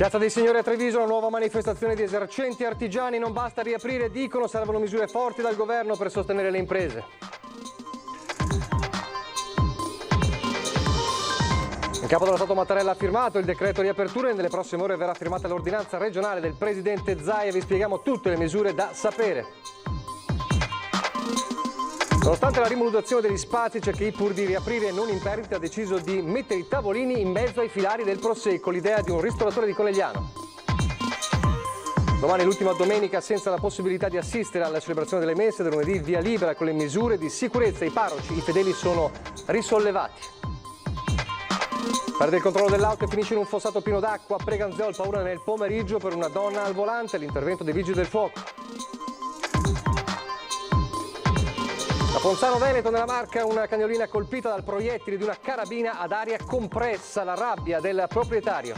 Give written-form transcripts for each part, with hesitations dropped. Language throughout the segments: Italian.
Piazza dei Signori a Treviso, una nuova manifestazione di esercenti artigiani. Non basta riaprire, dicono, servono misure forti dal governo per sostenere le imprese. Il capo dello Stato Mattarella ha firmato il decreto riapertura e nelle prossime ore verrà firmata l'ordinanza regionale del presidente Zaia. Vi spieghiamo tutte le misure da sapere. Nonostante la rimodulazione degli spazi, c'è chi pur di riaprire non in perdita ha deciso di mettere i tavolini in mezzo ai filari del Prosecco, l'idea di un ristoratore di Conegliano. Domani l'ultima domenica senza la possibilità di assistere alla celebrazione delle messe, del lunedì via libera con le misure di sicurezza. I parroci, i fedeli sono risollevati. Perde il controllo dell'auto e finisce in un fossato pieno d'acqua. A Preganzol, paura nel pomeriggio per una donna al volante, l'intervento dei vigili del fuoco. A Ponzano Veneto, nella Marca, una cagnolina colpita dal proiettile di una carabina ad aria compressa, la rabbia del proprietario.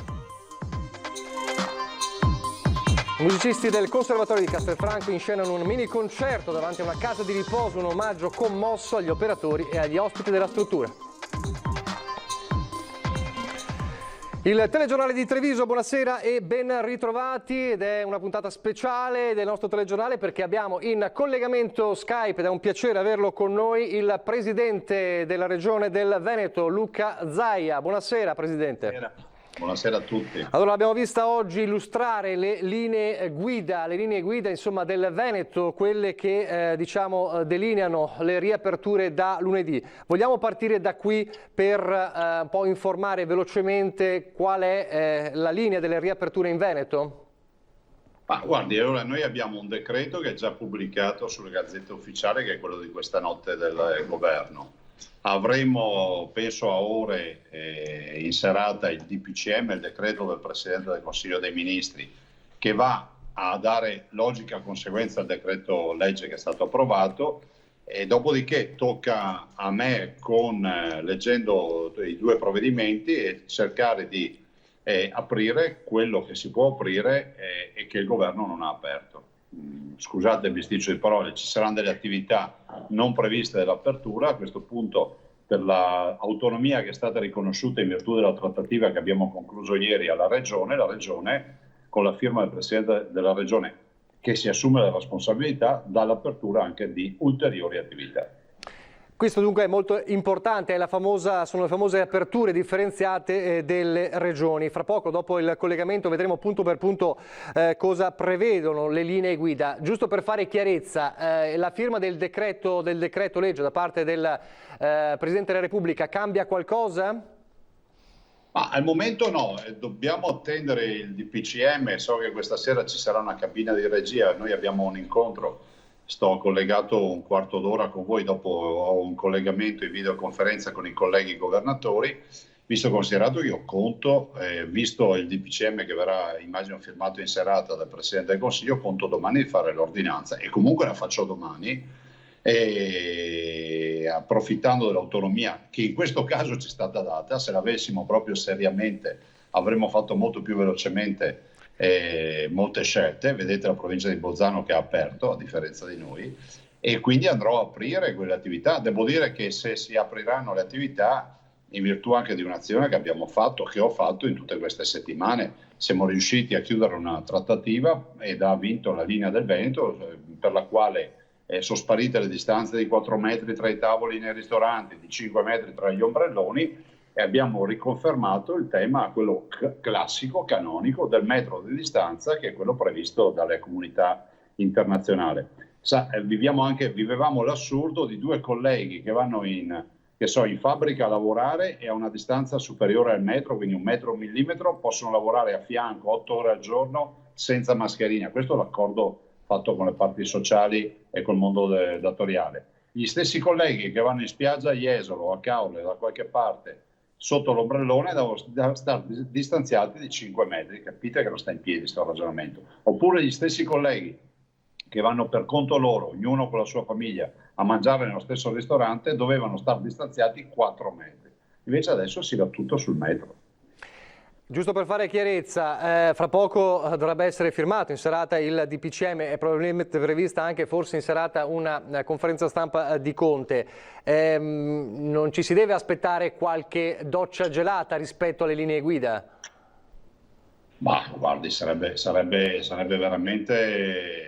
I musicisti del Conservatorio di Castelfranco inscenano un mini concerto davanti a una casa di riposo, un omaggio commosso agli operatori e agli ospiti della struttura. Il telegiornale di Treviso, buonasera e ben ritrovati, ed è una puntata speciale del nostro telegiornale perché abbiamo in collegamento Skype, ed è un piacere averlo con noi, il presidente della regione del Veneto, Luca Zaia. Buonasera Presidente. Buonasera a tutti. Allora, l'abbiamo vista oggi illustrare le linee guida insomma, del Veneto, quelle che delineano le riaperture da lunedì. Vogliamo partire da qui per un po' informare velocemente qual è la linea delle riaperture in Veneto? Guardi, allora noi abbiamo un decreto che è già pubblicato sulle Gazzette Ufficiali, che è quello di questa notte del governo. Avremo, penso a ore, in serata il DPCM, il decreto del Presidente del Consiglio dei Ministri, che va a dare logica conseguenza al decreto legge che è stato approvato, e dopodiché tocca a me, leggendo i due provvedimenti, e cercare di aprire quello che si può aprire e che il governo non ha aperto. Scusate il bisticcio di parole, ci saranno delle attività non previste dell'apertura. A questo punto, per l'autonomia che è stata riconosciuta in virtù della trattativa che abbiamo concluso ieri alla Regione, la Regione, con la firma del Presidente della Regione, che si assume la responsabilità, dà l'apertura anche di ulteriori attività. Questo dunque è molto importante, sono le famose aperture differenziate delle regioni. Fra poco, dopo il collegamento, vedremo punto per punto cosa prevedono le linee guida. Giusto per fare chiarezza, la firma del decreto legge da parte del Presidente della Repubblica cambia qualcosa? Al momento no, dobbiamo attendere il DPCM. So che questa sera ci sarà una cabina di regia, noi abbiamo un incontro. Sto collegato un quarto d'ora con voi, dopo ho un collegamento in videoconferenza con i colleghi governatori, visto considerato che io conto, visto il DPCM che verrà, immagino, firmato in serata dal Presidente del Consiglio, conto domani di fare l'ordinanza, e comunque la faccio domani, e approfittando dell'autonomia che in questo caso ci è stata data. Se l'avessimo proprio seriamente avremmo fatto molto più velocemente molte scelte. Vedete la provincia di Bolzano che ha aperto, a differenza di noi, e quindi andrò a aprire quelle attività. Devo dire che se si apriranno le attività, in virtù anche di un'azione che ho fatto in tutte queste settimane, siamo riusciti a chiudere una trattativa ed ha vinto la linea del Veneto, per la quale sono sparite le distanze di 4 metri tra i tavoli nei ristoranti, di 5 metri tra gli ombrelloni, e abbiamo riconfermato il tema, quello classico, canonico, del metro di distanza, che è quello previsto dalle comunità internazionali. Vivevamo l'assurdo di 2 colleghi che vanno in fabbrica a lavorare e a una distanza superiore al metro, quindi 1 metro, 1 millimetro, possono lavorare a fianco 8 ore al giorno senza mascherina. Questo è l'accordo fatto con le parti sociali e col mondo datoriale. Gli stessi colleghi che vanno in spiaggia a Jesolo, a Caule, da qualche parte, sotto l'ombrellone, devono stare distanziati di 5 metri. Capite che non sta in piedi questo ragionamento. Oppure gli stessi colleghi che vanno per conto loro, ognuno con la sua famiglia, a mangiare nello stesso ristorante, dovevano stare distanziati 4 metri. Invece adesso si va tutto sul metro. Giusto per fare chiarezza, fra poco dovrebbe essere firmato in serata il DPCM, è probabilmente prevista anche forse in serata una conferenza stampa di Conte. Non ci si deve aspettare qualche doccia gelata rispetto alle linee guida? guardi, sarebbe veramente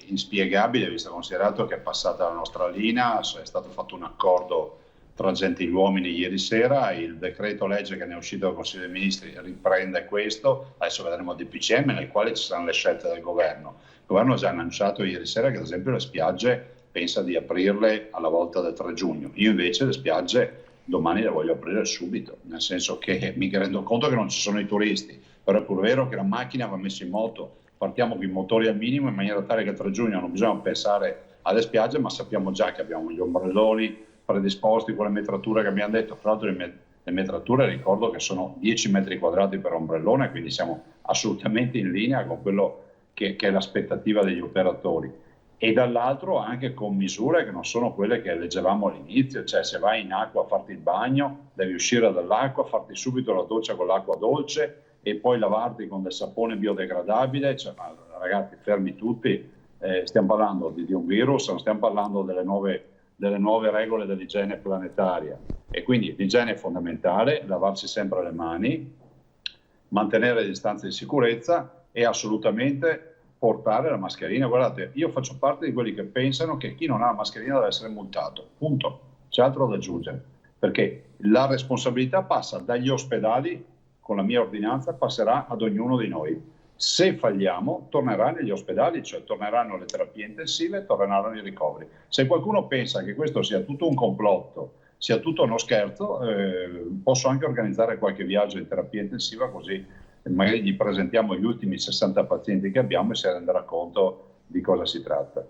inspiegabile, visto considerato che è passata la nostra linea, è stato fatto un accordo tra gentiluomini ieri sera, il decreto legge che ne è uscito dal Consiglio dei Ministri riprende questo, adesso vedremo il DPCM nel quale ci saranno le scelte del governo. Il governo ha già annunciato ieri sera che ad esempio le spiagge pensa di aprirle alla volta del 3 giugno, io invece le spiagge domani le voglio aprire subito, nel senso che mi rendo conto che non ci sono i turisti, però è pur vero che la macchina va messa in moto, partiamo con i motori al minimo in maniera tale che il 3 giugno non bisogna pensare alle spiagge, ma sappiamo già che abbiamo gli ombrelloni predisposti con le metrature che abbiamo detto. Tra l'altro le metrature ricordo che sono 10 metri quadrati per ombrellone, quindi siamo assolutamente in linea con quello che è l'aspettativa degli operatori. E dall'altro anche con misure che non sono quelle che leggevamo all'inizio, cioè se vai in acqua a farti il bagno, devi uscire dall'acqua, farti subito la doccia con l'acqua dolce e poi lavarti con del sapone biodegradabile, cioè, ma ragazzi fermi tutti, stiamo parlando di un virus, non stiamo parlando delle nuove regole dell'igiene planetaria, e quindi l'igiene è fondamentale, lavarsi sempre le mani, mantenere le distanze di sicurezza e assolutamente portare la mascherina. Guardate, io faccio parte di quelli che pensano che chi non ha la mascherina deve essere multato, punto, c'è altro da aggiungere, perché la responsabilità passa dagli ospedali, con la mia ordinanza passerà ad ognuno di noi. Se falliamo tornerà negli ospedali, cioè torneranno le terapie intensive, torneranno i ricoveri. Se qualcuno pensa che questo sia tutto un complotto, sia tutto uno scherzo, posso anche organizzare qualche viaggio in terapia intensiva, così magari gli presentiamo gli ultimi 60 pazienti che abbiamo e si renderà conto di cosa si tratta.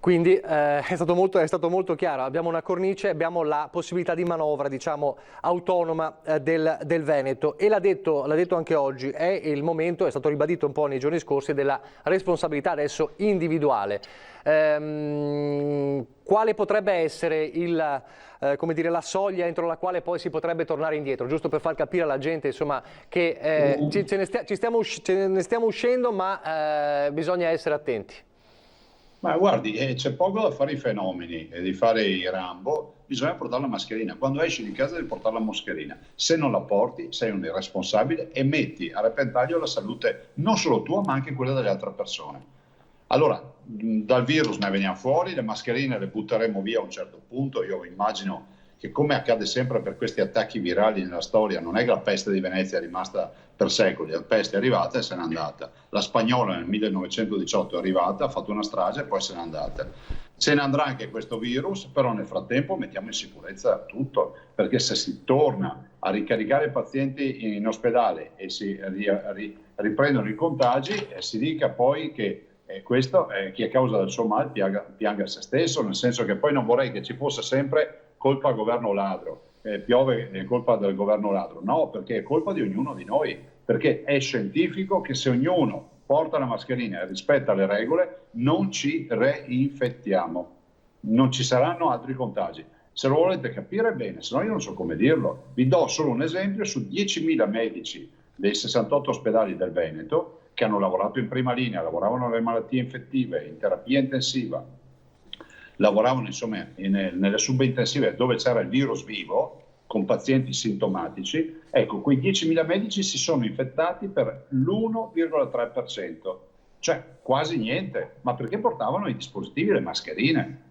Quindi è stato molto chiaro, abbiamo una cornice, abbiamo la possibilità di manovra, diciamo, autonoma del Veneto, e l'ha detto anche oggi, è il momento, è stato ribadito un po' nei giorni scorsi, della responsabilità adesso individuale. Quale potrebbe essere la soglia entro la quale poi si potrebbe tornare indietro, giusto per far capire alla gente, insomma, che ne stiamo uscendo, ma bisogna essere attenti. Ma guardi, c'è poco da fare i fenomeni e di fare i Rambo, bisogna portare la mascherina. Quando esci di casa devi portare la mascherina. Se non la porti sei un irresponsabile e metti a repentaglio la salute non solo tua ma anche quella delle altre persone. Allora, dal virus ne veniamo fuori, le mascherine le butteremo via a un certo punto, io immagino che, come accade sempre per questi attacchi virali nella storia, non è che la peste di Venezia è rimasta per secoli, la peste è arrivata e se n'è andata. La spagnola nel 1918 è arrivata, ha fatto una strage e poi se n'è andata. Se ne andrà anche questo virus, però nel frattempo mettiamo in sicurezza tutto, perché se si torna a ricaricare i pazienti in ospedale e si riprendono i contagi, si dica poi che questo chi è causa del suo male pianga se stesso, nel senso che poi non vorrei che ci fosse sempre colpa governo ladro, piove è colpa del governo ladro, no, perché è colpa di ognuno di noi, perché è scientifico che se ognuno porta la mascherina e rispetta le regole non ci reinfettiamo, non ci saranno altri contagi. Se lo volete capire bene, se no io non so come dirlo, vi do solo un esempio: su 10.000 medici dei 68 ospedali del Veneto che hanno lavorato in prima linea, lavoravano nelle malattie infettive, in terapia intensiva, lavoravano insomma nelle subintensive dove c'era il virus vivo con pazienti sintomatici, ecco, quei 10.000 medici si sono infettati per l'1,3%, cioè quasi niente, ma perché portavano i dispositivi, le mascherine.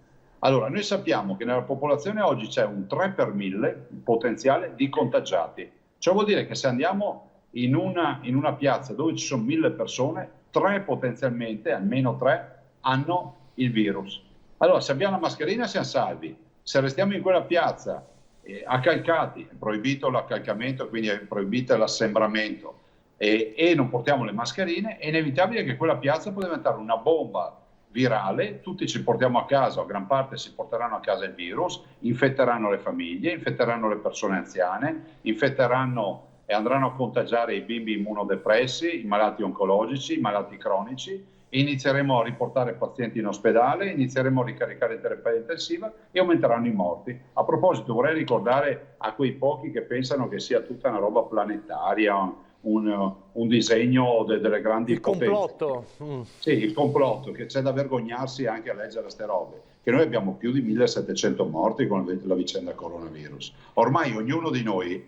Allora, noi sappiamo che nella popolazione oggi c'è un 3 per 1000 potenziale di contagiati, cioè vuol dire che se andiamo in una piazza dove ci sono 1000 persone, 3 potenzialmente, almeno 3, hanno il virus. Allora, se abbiamo la mascherina siamo salvi, se restiamo in quella piazza accalcati, è proibito l'accalcamento, quindi è proibito l'assembramento, e non portiamo le mascherine, è inevitabile che quella piazza può diventare una bomba virale, tutti ci portiamo a casa, o gran parte si porteranno a casa il virus, infetteranno le famiglie, infetteranno le persone anziane, infetteranno e andranno a contagiare i bimbi immunodepressi, i malati oncologici, i malati cronici, e inizieremo a riportare pazienti in ospedale, inizieremo a ricaricare terapia intensiva e aumenteranno i morti. A proposito, vorrei ricordare a quei pochi che pensano che sia tutta una roba planetaria, un disegno delle grandi potenze. Il complotto. Sì, il complotto, che c'è da vergognarsi anche a leggere queste robe, che noi abbiamo più di 1700 morti con la vicenda coronavirus. Ormai ognuno di noi,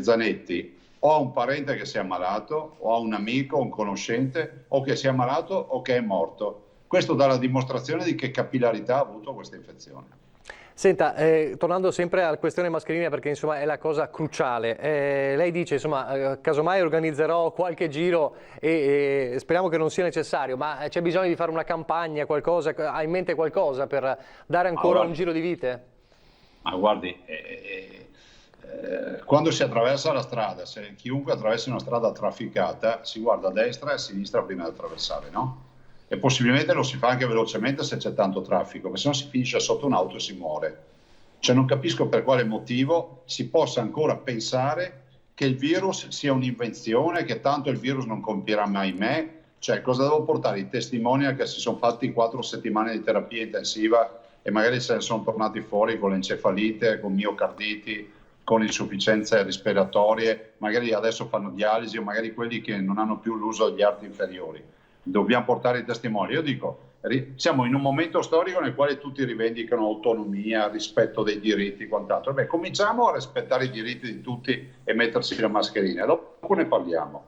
Zanetti, o ha un parente che si è ammalato, o ha un amico, un conoscente, o che si è ammalato o che è morto. Questo dà la dimostrazione di che capillarità ha avuto questa infezione. Senta, tornando sempre alla questione mascherina, perché insomma è la cosa cruciale, lei dice insomma casomai organizzerò qualche giro e speriamo che non sia necessario, ma c'è bisogno di fare una campagna, qualcosa, ha in mente qualcosa per dare ancora un giro di vite? Ma guardi, quando si attraversa la strada, se chiunque attraversa una strada trafficata si guarda a destra e a sinistra prima di attraversare, no? E possibilmente lo si fa anche velocemente se c'è tanto traffico, perché se no si finisce sotto un'auto e si muore. Cioè non capisco per quale motivo si possa ancora pensare che il virus sia un'invenzione, che tanto il virus non compierà mai me. Cioè cosa devo portare? I testimonial che si sono fatti 4 settimane di terapia intensiva e magari se ne sono tornati fuori con l'encefalite, con miocarditi, con insufficienze respiratorie, magari adesso fanno dialisi o magari quelli che non hanno più l'uso degli arti inferiori. Dobbiamo portare i testimoni. Io dico, siamo in un momento storico nel quale tutti rivendicano autonomia, rispetto dei diritti, quant'altro. Beh, cominciamo a rispettare i diritti di tutti e mettersi la mascherina, dopo ne parliamo.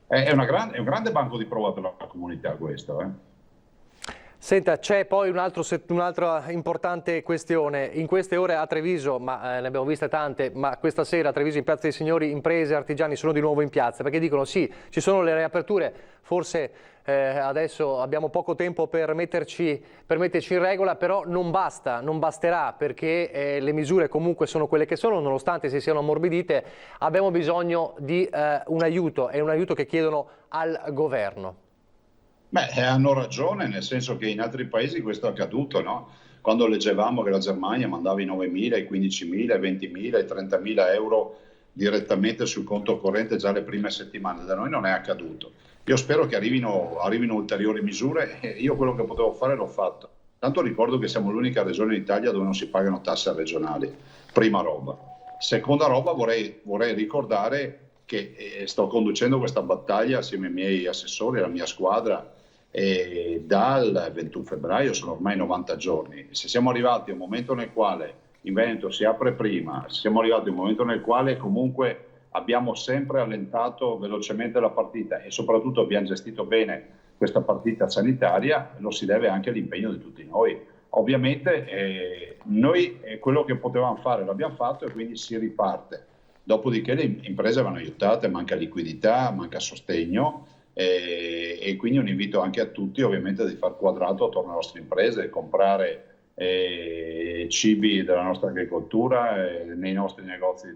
È un grande banco di prova per la comunità questo. Senta, c'è poi un'altra importante questione. In queste ore a Treviso, ma ne abbiamo viste tante, ma questa sera a Treviso in Piazza dei Signori imprese, artigiani sono di nuovo in piazza, perché dicono sì, ci sono le riaperture, forse adesso abbiamo poco tempo per metterci in regola, però non basterà, perché le misure comunque sono quelle che sono, nonostante si siano ammorbidite, abbiamo bisogno di un aiuto, e un aiuto che chiedono al governo. Beh, hanno ragione, nel senso che in altri paesi questo è accaduto, no? Quando leggevamo che la Germania mandava i 9.000, i 15.000, i 20.000, i 30.000 euro direttamente sul conto corrente già le prime settimane, da noi non è accaduto. Io spero che arrivino ulteriori misure e io quello che potevo fare l'ho fatto. Tanto ricordo che siamo l'unica regione in Italia dove non si pagano tasse regionali, prima roba. Seconda roba, vorrei ricordare che sto conducendo questa battaglia assieme ai miei assessori, alla mia squadra, e dal 21 febbraio sono ormai 90 giorni. Se siamo arrivati a un momento nel quale in Veneto si apre prima, se siamo arrivati a un momento nel quale comunque abbiamo sempre allentato velocemente la partita e soprattutto abbiamo gestito bene questa partita sanitaria, lo si deve anche all'impegno di tutti noi. Ovviamente noi quello che potevamo fare l'abbiamo fatto e quindi si riparte. Dopodiché le imprese vanno aiutate, manca liquidità, manca sostegno. E quindi un invito anche a tutti ovviamente di far quadrato attorno alle nostre imprese, comprare cibi della nostra agricoltura nei nostri negozi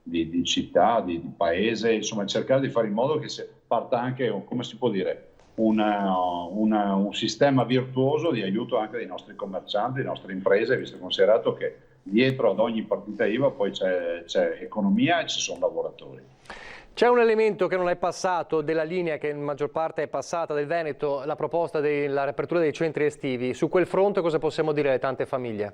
di città, di paese, insomma cercare di fare in modo che parta anche, come si può dire, un sistema virtuoso di aiuto anche dei nostri commercianti, delle nostre imprese, visto e considerato che dietro ad ogni partita IVA poi c'è economia e ci sono lavoratori. C'è un elemento che non è passato della linea che in maggior parte è passata del Veneto, la proposta della riapertura dei centri estivi. Su quel fronte cosa possiamo dire alle tante famiglie?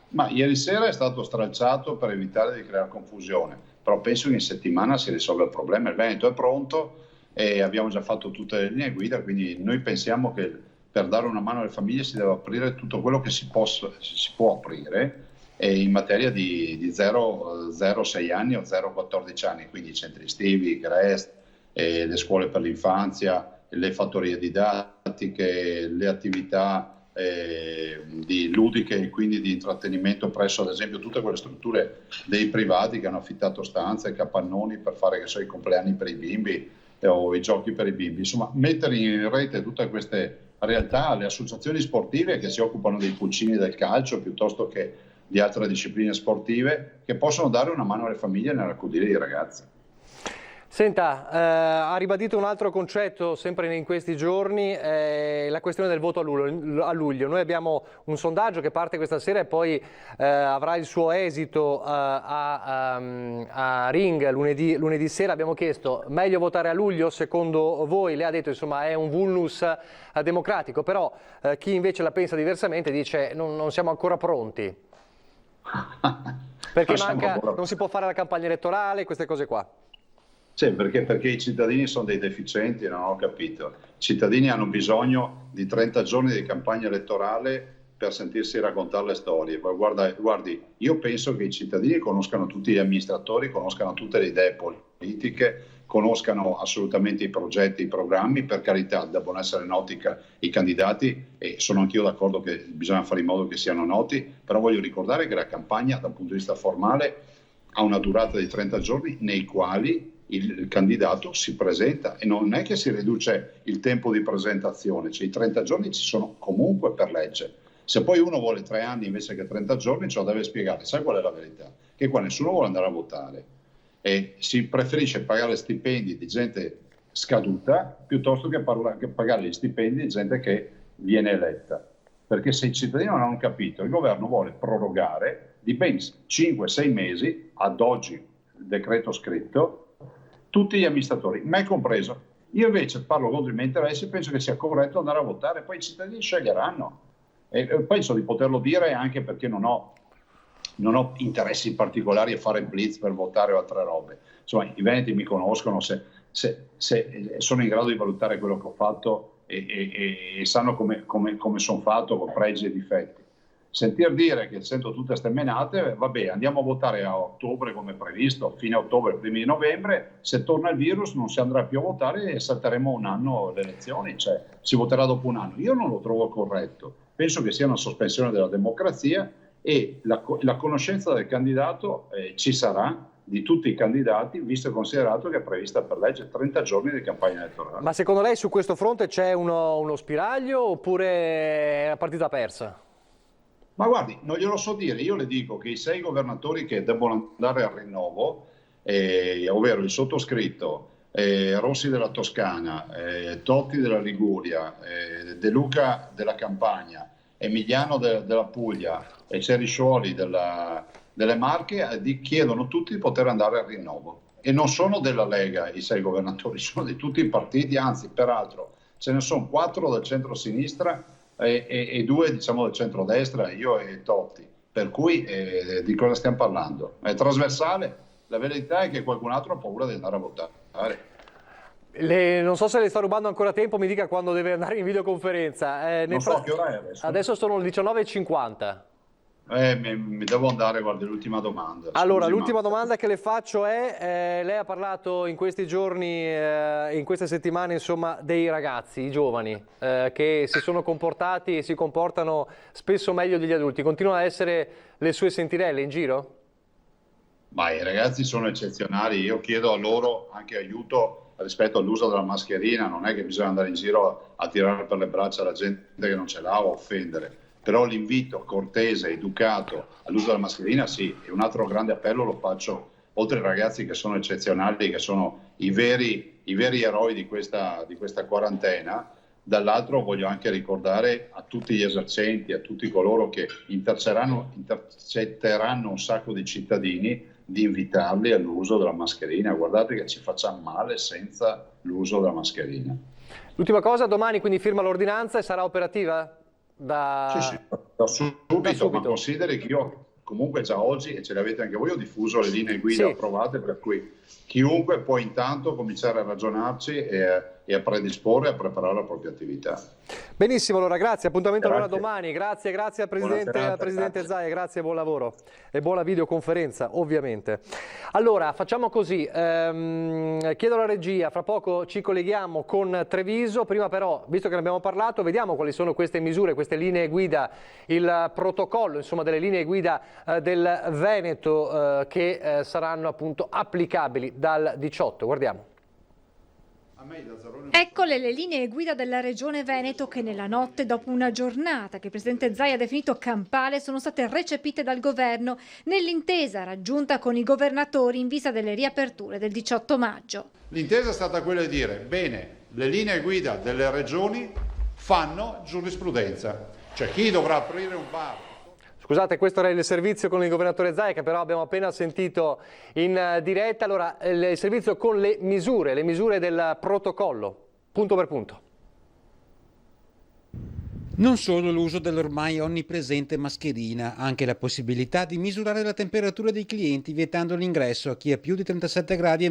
Ma ieri sera è stato stralciato per evitare di creare confusione, però penso che in settimana si risolve il problema. Il Veneto è pronto e abbiamo già fatto tutte le linee guida, quindi noi pensiamo che per dare una mano alle famiglie si deve aprire tutto quello che si può aprire in materia di 0-6 anni o 0-14 anni, quindi i centri estivi, i GREST, le scuole per l'infanzia, le fattorie didattiche, le attività di ludiche e quindi di intrattenimento presso ad esempio tutte quelle strutture dei privati che hanno affittato stanze, capannoni per fare i compleanni per i bimbi o i giochi per i bimbi. Insomma, mettere in rete tutte queste realtà, le associazioni sportive che si occupano dei pulcini del calcio piuttosto che di altre discipline sportive che possono dare una mano alle famiglie nell'accudire i ragazzi. Senta, ha ribadito un altro concetto sempre in questi giorni, la questione del voto a luglio. Noi abbiamo un sondaggio che parte questa sera e poi avrà il suo esito a Ring lunedì sera. Abbiamo chiesto meglio votare a luglio secondo voi? Lei ha detto insomma è un vulnus democratico, però chi invece la pensa diversamente dice non siamo ancora pronti. Perché non si può fare la campagna elettorale, queste cose qua. Sì, perché i cittadini sono dei deficienti, non ho capito. I cittadini hanno bisogno di 30 giorni di campagna elettorale per sentirsi raccontare le storie. Guardi, io penso che i cittadini conoscano tutti gli amministratori, conoscano tutte le idee politiche, conoscano assolutamente i progetti, i programmi. Per carità, devono essere noti i candidati, e sono anch'io d'accordo che bisogna fare in modo che siano noti, però voglio ricordare che la campagna dal punto di vista formale ha una durata di 30 giorni nei quali il candidato si presenta, e non è che si riduce il tempo di presentazione, cioè i 30 giorni ci sono comunque per legge. Se poi uno vuole 3 anni invece che 30 giorni, ce lo deve spiegare. Sai qual è la verità? Che qua nessuno vuole andare a votare e si preferisce pagare stipendi di gente scaduta piuttosto che pagare gli stipendi di gente che viene eletta. Perché se i cittadini non hanno capito, il governo vuole prorogare di ben 5-6 mesi, ad oggi il decreto scritto, tutti gli amministratori, me compreso. Io invece parlo contro i miei interessi e penso che sia corretto andare a votare, poi i cittadini sceglieranno. E penso di poterlo dire anche perché non ho interessi particolari a fare blitz per votare o altre robe. Insomma, i veneti mi conoscono, se sono in grado di valutare quello che ho fatto e sanno come sono fatto, con pregi e difetti. Sentir dire che sento tutte ste menate, vabbè, andiamo a votare a ottobre come previsto, fine ottobre, primi di novembre, se torna il virus non si andrà più a votare e salteremo un anno le elezioni, cioè si voterà dopo un anno. Io non lo trovo corretto, penso che sia una sospensione della democrazia, e la conoscenza del candidato ci sarà, di tutti i candidati, visto e considerato che è prevista per legge 30 giorni di campagna elettorale. Ma secondo lei su questo fronte c'è uno spiraglio oppure è una partita persa? Ma guardi, non glielo so dire, io le dico che i 6 governatori che debbono andare al rinnovo, ovvero il sottoscritto, Rossi della Toscana, Totti della Liguria, De Luca della Campania, Emiliano della Puglia e Ceriscioli delle Marche, chiedono tutti di poter andare al rinnovo. E non sono della Lega i 6 governatori, sono di tutti i partiti, anzi peraltro ce ne sono 4 del centro-sinistra e 2 diciamo del centrodestra, io e Totti, per cui di cosa stiamo parlando? È trasversale, la verità è che qualcun altro ha paura di andare a votare. Non so se le sto rubando ancora tempo, mi dica quando deve andare in videoconferenza. Non so che ora è adesso. Adesso sono le 19:50. Mi devo andare, guardi, l'ultima domanda. Allora, l'ultima domanda che le faccio è, lei ha parlato in questi giorni, in queste settimane, insomma, dei ragazzi, i giovani, che si sono comportati e si comportano spesso meglio degli adulti. Continuano a essere le sue sentinelle in giro? Ma i ragazzi sono eccezionali, io chiedo a loro anche aiuto rispetto all'uso della mascherina, non è che bisogna andare in giro a tirare per le braccia la gente che non ce l'ha o a offendere. Però l'invito cortese, educato all'uso della mascherina sì, e un altro grande appello lo faccio, oltre ai ragazzi che sono eccezionali, che sono i veri eroi di questa quarantena, dall'altro voglio anche ricordare a tutti gli esercenti, a tutti coloro che intercetteranno un sacco di cittadini, di invitarli all'uso della mascherina. Guardate che ci facciamo male senza l'uso della mascherina. L'ultima cosa, domani quindi firma l'ordinanza e sarà operativa? Sì, da subito, ma consideri che io comunque già oggi, e ce le avete anche voi, ho diffuso le linee guida approvate, per cui chiunque può intanto cominciare a ragionarci e a predisporre e a preparare la propria attività. Benissimo, allora grazie, appuntamento allora domani, grazie al Presidente Zaia, grazie, buon lavoro e buona videoconferenza ovviamente. Allora facciamo così, chiedo alla regia, fra poco ci colleghiamo con Treviso, prima però, visto che ne abbiamo parlato, vediamo quali sono queste misure, queste linee guida, il protocollo insomma delle linee guida del Veneto che saranno appunto applicabili dal 18, guardiamo. Eccole le linee guida della Regione Veneto che nella notte, dopo una giornata che il Presidente Zaia ha definito campale, sono state recepite dal Governo nell'intesa raggiunta con i governatori in vista delle riaperture del 18 maggio. L'intesa è stata quella di dire, bene, le linee guida delle regioni fanno giurisprudenza, cioè chi dovrà aprire un bar. Scusate, questo era il servizio con il governatore Zaia che però abbiamo appena sentito in diretta. Allora, il servizio con le misure del protocollo, punto per punto. Non solo l'uso dell'ormai onnipresente mascherina, anche la possibilità di misurare la temperatura dei clienti vietando l'ingresso a chi ha più di 37,5 gradi,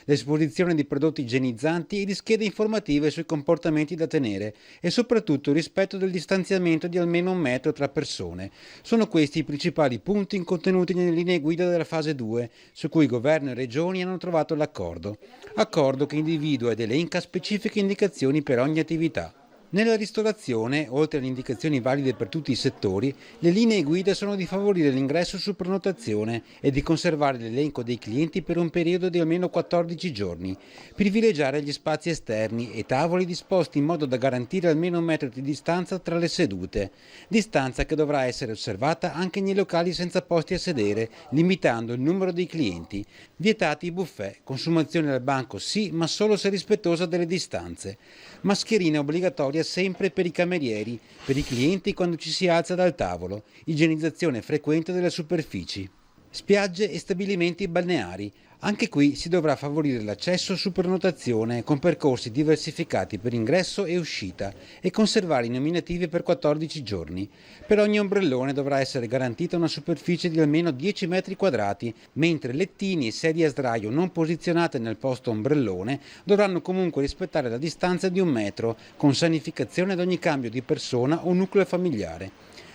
l'esposizione di prodotti igienizzanti e di schede informative sui comportamenti da tenere e soprattutto il rispetto del distanziamento di almeno 1 metro tra persone. Sono questi i principali punti contenuti nelle linee guida della fase 2, su cui governo e regioni hanno trovato l'accordo. Accordo che individua ed elenca specifiche indicazioni per ogni attività. Nella ristorazione, oltre alle indicazioni valide per tutti i settori, le linee guida sono di favorire l'ingresso su prenotazione e di conservare l'elenco dei clienti per un periodo di almeno 14 giorni, privilegiare gli spazi esterni e tavoli disposti in modo da garantire almeno 1 metro di distanza tra le sedute, distanza che dovrà essere osservata anche nei locali senza posti a sedere, limitando il numero dei clienti, vietati i buffet, consumazione al banco sì, ma solo se rispettosa delle distanze, mascherina obbligatoria sempre per i camerieri, per i clienti quando ci si alza dal tavolo, igienizzazione frequente delle superfici. Spiagge e stabilimenti balneari. Anche qui si dovrà favorire l'accesso su prenotazione con percorsi diversificati per ingresso e uscita e conservare i nominativi per 14 giorni. Per ogni ombrellone dovrà essere garantita una superficie di almeno 10 metri quadrati, mentre lettini e sedie a sdraio non posizionate nel posto ombrellone dovranno comunque rispettare la distanza di 1 metro, con sanificazione ad ogni cambio di persona o nucleo familiare.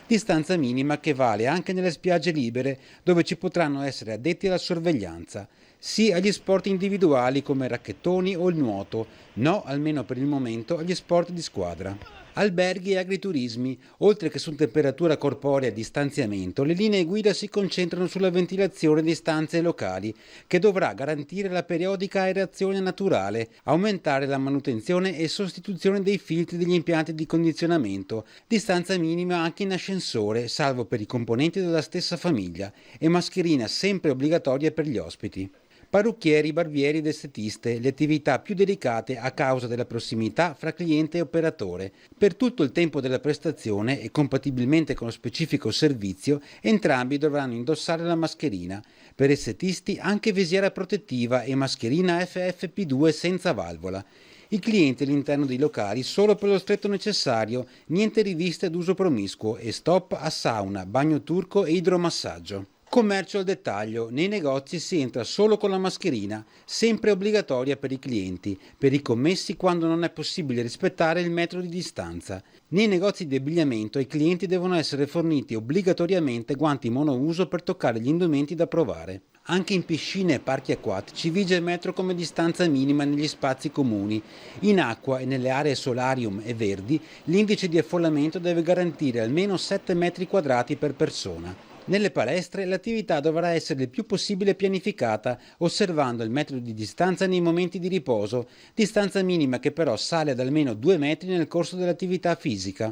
Distanza minima che vale anche nelle spiagge libere, dove ci potranno essere addetti alla sorveglianza. Sì agli sport individuali come racchettoni o il nuoto, no, almeno per il momento, agli sport di squadra. Alberghi e agriturismi, oltre che su temperatura corporea e distanziamento, le linee guida si concentrano sulla ventilazione di stanze locali, che dovrà garantire la periodica aerazione naturale, aumentare la manutenzione e sostituzione dei filtri degli impianti di condizionamento, distanza minima anche in ascensore, salvo per i componenti della stessa famiglia, e mascherina sempre obbligatoria per gli ospiti. Parrucchieri, barbieri ed estetiste, le attività più delicate a causa della prossimità fra cliente e operatore. Per tutto il tempo della prestazione e compatibilmente con lo specifico servizio, entrambi dovranno indossare la mascherina. Per estetisti anche visiera protettiva e mascherina FFP2 senza valvola. I clienti all'interno dei locali solo per lo stretto necessario, niente riviste ad uso promiscuo e stop a sauna, bagno turco e idromassaggio. Commercio al dettaglio, nei negozi si entra solo con la mascherina, sempre obbligatoria per i clienti, per i commessi quando non è possibile rispettare il metro di distanza. Nei negozi di abbigliamento ai clienti devono essere forniti obbligatoriamente guanti monouso per toccare gli indumenti da provare. Anche in piscine e parchi acquatici vige il metro come distanza minima negli spazi comuni. In acqua e nelle aree solarium e verdi l'indice di affollamento deve garantire almeno 7 metri quadrati per persona. Nelle palestre l'attività dovrà essere il più possibile pianificata, osservando il metro di distanza nei momenti di riposo, distanza minima che però sale ad almeno 2 metri nel corso dell'attività fisica.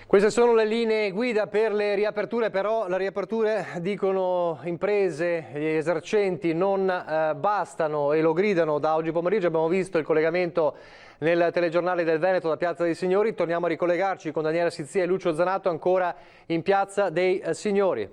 Queste sono le linee guida per le riaperture, però le riaperture, dicono imprese, gli esercenti, non bastano e lo gridano da oggi pomeriggio. Abbiamo visto il collegamento nel telegiornale del Veneto da Piazza dei Signori. Torniamo a ricollegarci con Daniela Sizzia e Lucio Zanato ancora in Piazza dei Signori.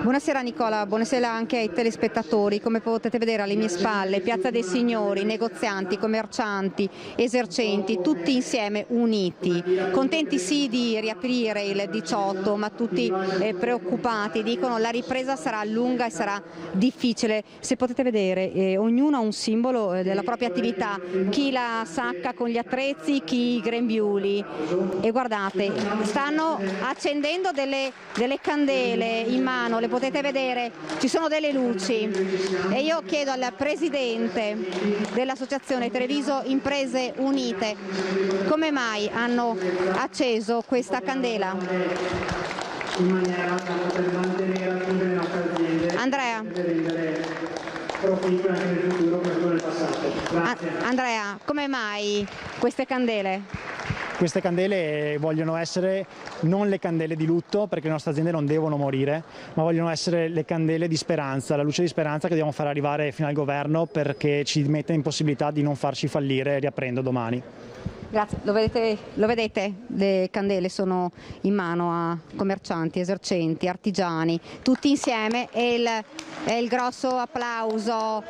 Buonasera Nicola, buonasera anche ai telespettatori. Come potete vedere alle mie spalle, Piazza dei Signori, negozianti, commercianti, esercenti, tutti insieme uniti, contenti sì di riaprire il 18, ma tutti preoccupati, dicono la ripresa sarà lunga e sarà difficile. Se potete vedere, ognuno ha un simbolo della propria attività, chi la sacca con gli attrezzi, chi i grembiuli, e guardate, stanno accendendo delle candele in mano, le potete vedere, ci sono delle luci, e io chiedo al presidente dell'associazione Treviso Imprese Unite come mai hanno acceso questa candela. Andrea. Andrea, come mai queste candele? Queste candele vogliono essere non le candele di lutto, perché le nostre aziende non devono morire, ma vogliono essere le candele di speranza, la luce di speranza che dobbiamo far arrivare fino al governo perché ci metta in possibilità di non farci fallire riaprendo domani. Grazie, lo vedete? Le candele sono in mano a commercianti, esercenti, artigiani, tutti insieme, e il grosso applauso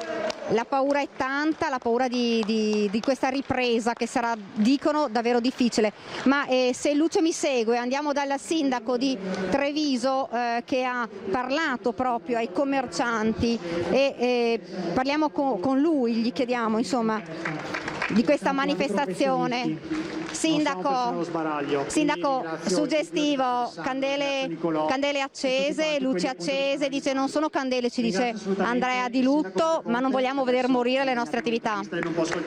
la paura è tanta, la paura di questa ripresa che sarà, dicono, davvero difficile. Ma se Lucio mi segue, andiamo dal sindaco di Treviso che ha parlato proprio ai commercianti e parliamo con lui, gli chiediamo insomma di questa manifestazione. Sindaco, suggestivo, candele accese, luci accese, dice non sono candele, ci dice Andrea di lutto, ma non vogliamo vedere morire le nostre attività.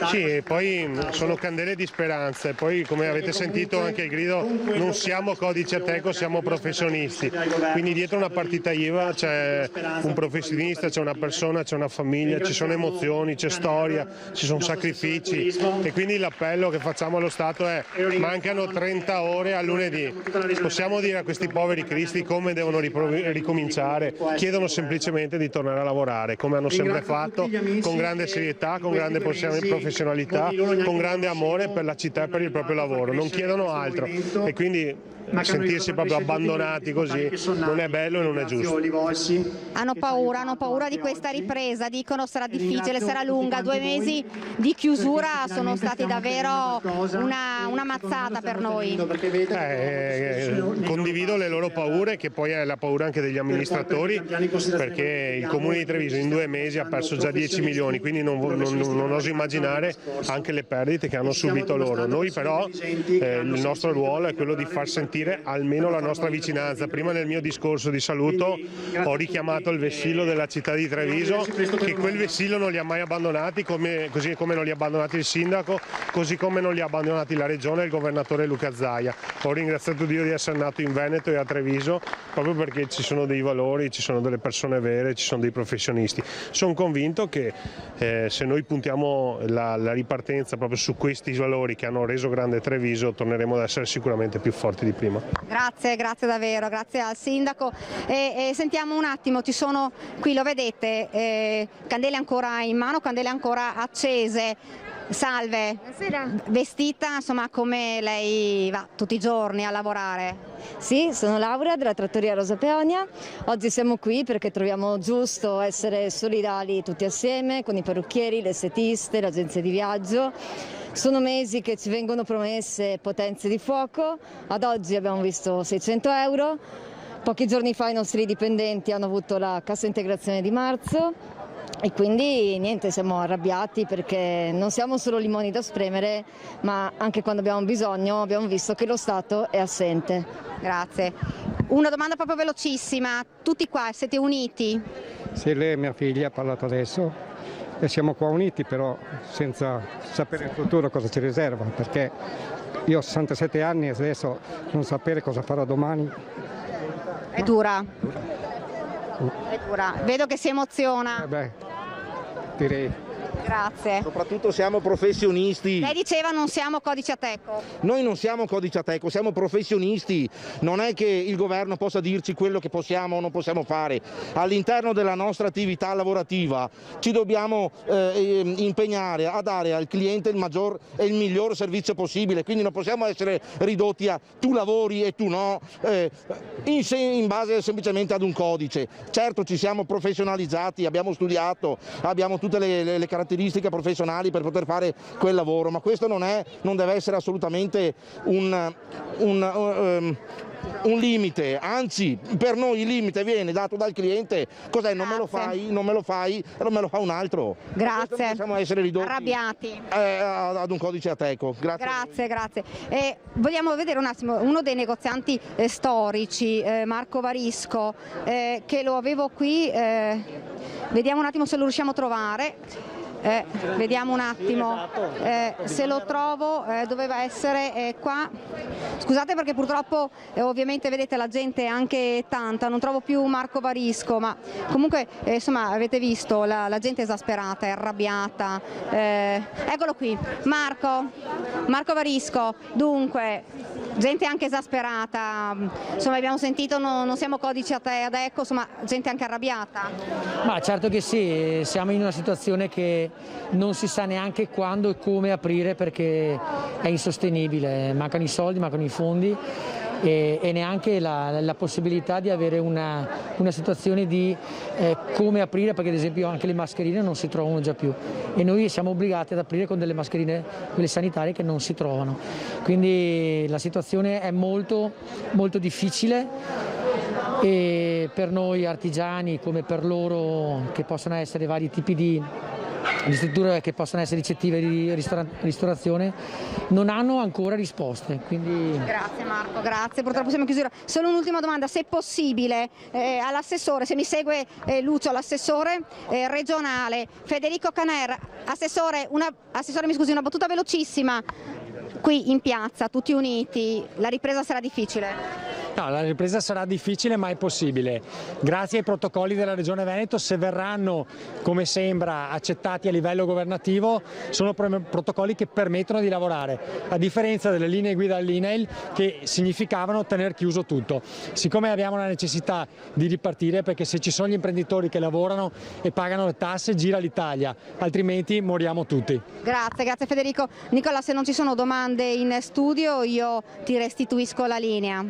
Sì, e poi sono candele di speranza e poi come avete sentito anche il grido, non siamo Codice Ateco, siamo professionisti, quindi dietro una partita IVA c'è un professionista, c'è una persona, c'è una famiglia, ci sono emozioni, c'è storia, ci sono sacrifici e quindi l'appello che facciamo allo Stato è: mancano 30 ore a lunedì, possiamo dire a questi poveri cristi come devono ricominciare? Chiedono semplicemente di tornare a lavorare come hanno sempre fatto, con grande serietà, con grande professionalità, con grande amore per la città e per il proprio lavoro, non chiedono altro e quindi sentirsi proprio abbandonati così non è bello e non è giusto. Hanno paura di questa ripresa, dicono sarà difficile, sarà lunga, 2 mesi di chiusura sono stati davvero una mazzata per noi. Condivido le loro paure, che poi è la paura anche degli amministratori, perché il Comune di Treviso in 2 mesi ha perso già 10 milioni, quindi non oso immaginare anche le perdite che hanno subito loro. Noi però il nostro ruolo è quello di far sentire almeno la nostra vicinanza. Prima nel mio discorso di saluto ho richiamato il vessillo della città di Treviso, che quel vessillo non li ha mai abbandonati, così come non li ha abbandonati il sindaco, così come non li ha abbandonati la regione e il governatore Luca Zaia. Ho ringraziato Dio di essere nato in Veneto e a Treviso proprio perché ci sono dei valori, ci sono delle persone vere, ci sono dei professionisti. Sono convinto che se noi puntiamo la ripartenza proprio su questi valori che hanno reso grande Treviso, torneremo ad essere sicuramente più forti di prima. Grazie davvero, grazie al sindaco. E sentiamo un attimo, ci sono qui, lo vedete, candele ancora in mano, candele ancora accese. Salve, buonasera. Vestita insomma come lei va tutti i giorni a lavorare? Sì, sono Laura della Trattoria Rosa Peonia. Oggi siamo qui perché troviamo giusto essere solidali tutti assieme con i parrucchieri, le estetiste, l'agenzia di viaggio. Sono mesi che ci vengono promesse potenze di fuoco, ad oggi abbiamo visto 600 euro, pochi giorni fa i nostri dipendenti hanno avuto la cassa integrazione di marzo e quindi niente, siamo arrabbiati perché non siamo solo limoni da spremere, ma anche quando abbiamo bisogno abbiamo visto che lo Stato è assente. Grazie. Una domanda proprio velocissima, tutti qua siete uniti? Sì, lei mia figlia ha parlato adesso. E siamo qua uniti però senza sapere il futuro cosa ci riserva, perché io ho 67 anni e adesso non sapere cosa farò domani. È dura. È dura. Vedo che si emoziona. Direi. Grazie. Soprattutto siamo professionisti. Lei diceva non siamo Codice Ateco. Noi non siamo Codice Ateco, siamo professionisti. Non è che il governo possa dirci quello che possiamo o non possiamo fare. All'interno della nostra attività lavorativa ci dobbiamo impegnare a dare al cliente il maggior e il miglior servizio possibile. Quindi non possiamo essere ridotti a tu lavori e tu no, in base semplicemente ad un codice. Certo ci siamo professionalizzati, abbiamo studiato, abbiamo tutte le caratteristiche professionali per poter fare quel lavoro, ma questo non deve essere assolutamente un limite, anzi per noi il limite viene dato dal cliente. Cos'è? Non me lo fai, non me lo fai, non me lo fa un altro. Grazie. Non possiamo essere ridotti arrabbiati ad un codice Ateco. Grazie. Vogliamo vedere un attimo uno dei negozianti storici, Marco Varisco, che lo avevo qui, vediamo un attimo se lo riusciamo a trovare. Vediamo un attimo se lo trovo, doveva essere qua. Scusate perché purtroppo ovviamente vedete la gente è anche tanta, non trovo più Marco Varisco, ma comunque insomma avete visto la gente è esasperata, è arrabbiata. Eccolo qui, Marco Varisco. Dunque gente anche esasperata, insomma abbiamo sentito non siamo Codice Ateco, insomma gente anche arrabbiata. Ma certo che sì, siamo in una situazione che non si sa neanche quando e come aprire perché è insostenibile, mancano i soldi, mancano i fondi e neanche la possibilità di avere una situazione di come aprire, perché ad esempio anche le mascherine non si trovano già più e noi siamo obbligati ad aprire con delle mascherine, quelle sanitarie, che non si trovano. Quindi la situazione è molto, molto difficile, e per noi artigiani come per loro che possono essere vari tipi di strutture che possono essere ricettive di ristorazione non hanno ancora risposte. Quindi... Grazie Marco, grazie. Purtroppo siamo in chiusura. Solo un'ultima domanda, se possibile, all'assessore, se mi segue Lucio, l'assessore regionale Federico Caner. Assessore, mi scusi, una battuta velocissima. Qui in piazza, tutti uniti, la ripresa sarà difficile? No, la ripresa sarà difficile, ma è possibile. Grazie ai protocolli della Regione Veneto, se verranno, come sembra, accettati a livello governativo, sono protocolli che permettono di lavorare, a differenza delle linee guida all'INAIL che significavano tener chiuso tutto. Siccome abbiamo la necessità di ripartire, perché se ci sono gli imprenditori che lavorano e pagano le tasse, gira l'Italia, altrimenti moriamo tutti. Grazie Federico. Nicola, se non ci sono domande in studio, io ti restituisco la linea.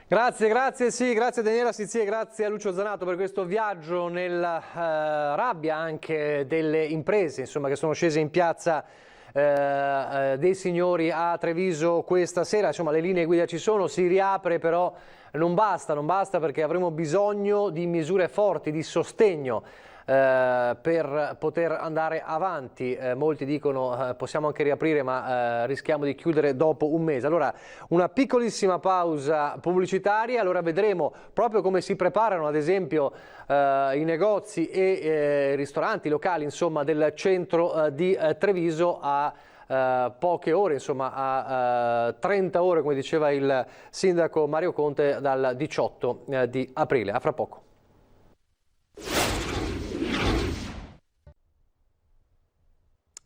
Grazie, sì, grazie a Daniela Sizie, grazie a Lucio Zanato per questo viaggio nella rabbia anche delle imprese, insomma, che sono scese in piazza dei signori a Treviso questa sera. Insomma, le linee guida ci sono, si riapre, però non basta perché avremo bisogno di misure forti, di sostegno per poter andare avanti. Molti dicono possiamo anche riaprire, ma rischiamo di chiudere dopo un mese. Allora una piccolissima pausa pubblicitaria, allora vedremo proprio come si preparano ad esempio i negozi e ristoranti locali, insomma, del centro di Treviso a poche ore, insomma a 30 ore, come diceva il sindaco Mario Conte, dal 18 di aprile. A fra poco.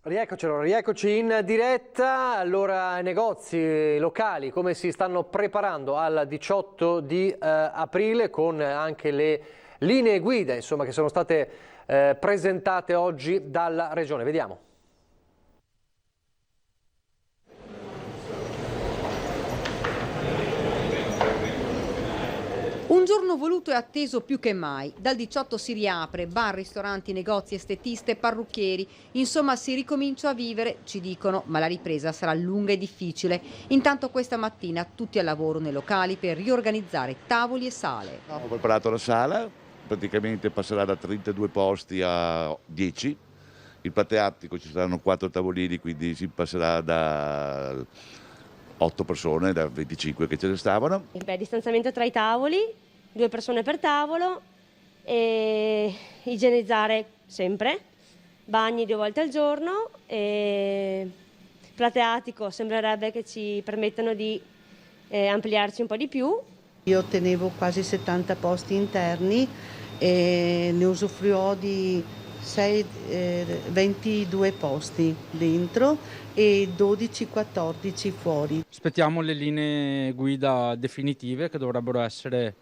Rieccoci in diretta. Allora, negozi locali come si stanno preparando al 18 di aprile, con anche le linee guida, insomma, che sono state presentate oggi dalla Regione. Vediamo. Un giorno voluto e atteso più che mai. Dal 18 si riapre, bar, ristoranti, negozi, estetiste, parrucchieri. Insomma, si ricomincia a vivere, ci dicono, ma la ripresa sarà lunga e difficile. Intanto questa mattina tutti al lavoro nei locali per riorganizzare tavoli e sale. Ho preparato la sala, praticamente passerà da 32 posti a 10. Il plateatico ci saranno 4 tavolini, quindi si passerà da 8 persone, da 25 che ce ne stavano. Distanziamento tra i tavoli, 2 persone per tavolo, e igienizzare sempre, bagni 2 volte al giorno, e plateatico sembrerebbe che ci permettano di ampliarci un po' di più. Io tenevo quasi 70 posti interni e ne usufruirò di 22 posti dentro e 12-14 fuori. Aspettiamo le linee guida definitive che dovrebbero essere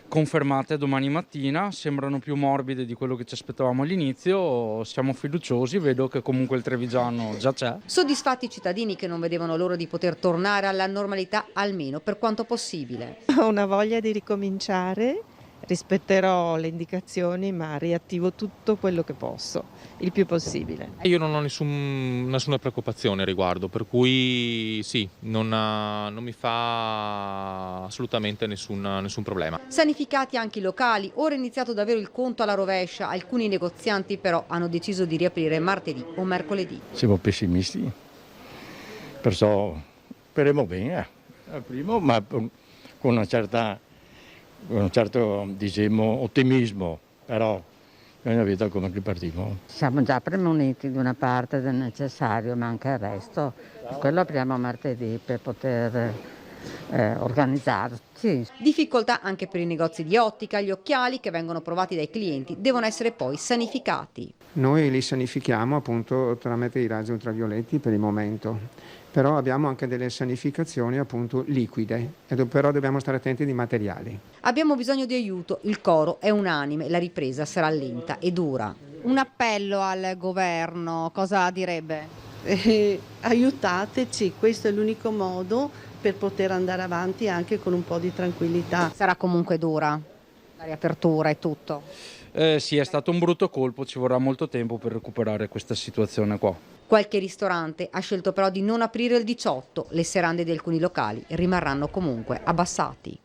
confermate domani mattina. Sembrano più morbide di quello che ci aspettavamo all'inizio, siamo fiduciosi, vedo che comunque il trevigiano già c'è. Soddisfatti i cittadini che non vedevano l'ora di poter tornare alla normalità, almeno per quanto possibile. Ho una voglia di ricominciare. Rispetterò le indicazioni, ma riattivo tutto quello che posso, il più possibile. Io non ho nessuna preoccupazione a riguardo, per cui sì, non mi fa assolutamente nessun problema. Sanificati anche i locali, ora è iniziato davvero il conto alla rovescia. Alcuni negozianti però hanno deciso di riaprire martedì o mercoledì. Siamo pessimisti, perciò speriamo bene, primo, ma con un certo diciamo, ottimismo, però bisogna vedere come ripartiamo. Siamo già premuniti di una parte del necessario, ma anche il resto. Quello apriamo martedì per poter organizzarci. Difficoltà anche per i negozi di ottica, gli occhiali che vengono provati dai clienti devono essere poi sanificati. Noi li sanifichiamo appunto tramite i raggi ultravioletti per il momento. Però abbiamo anche delle sanificazioni appunto liquide, però dobbiamo stare attenti di materiali. Abbiamo bisogno di aiuto, il coro è unanime, la ripresa sarà lenta e dura. Un appello al governo, cosa direbbe? Aiutateci, questo è l'unico modo per poter andare avanti anche con un po' di tranquillità. Sarà comunque dura la riapertura e tutto. Sì, è stato un brutto colpo, ci vorrà molto tempo per recuperare questa situazione qua. Qualche ristorante ha scelto però di non aprire il 18, le serrande di alcuni locali rimarranno comunque abbassati.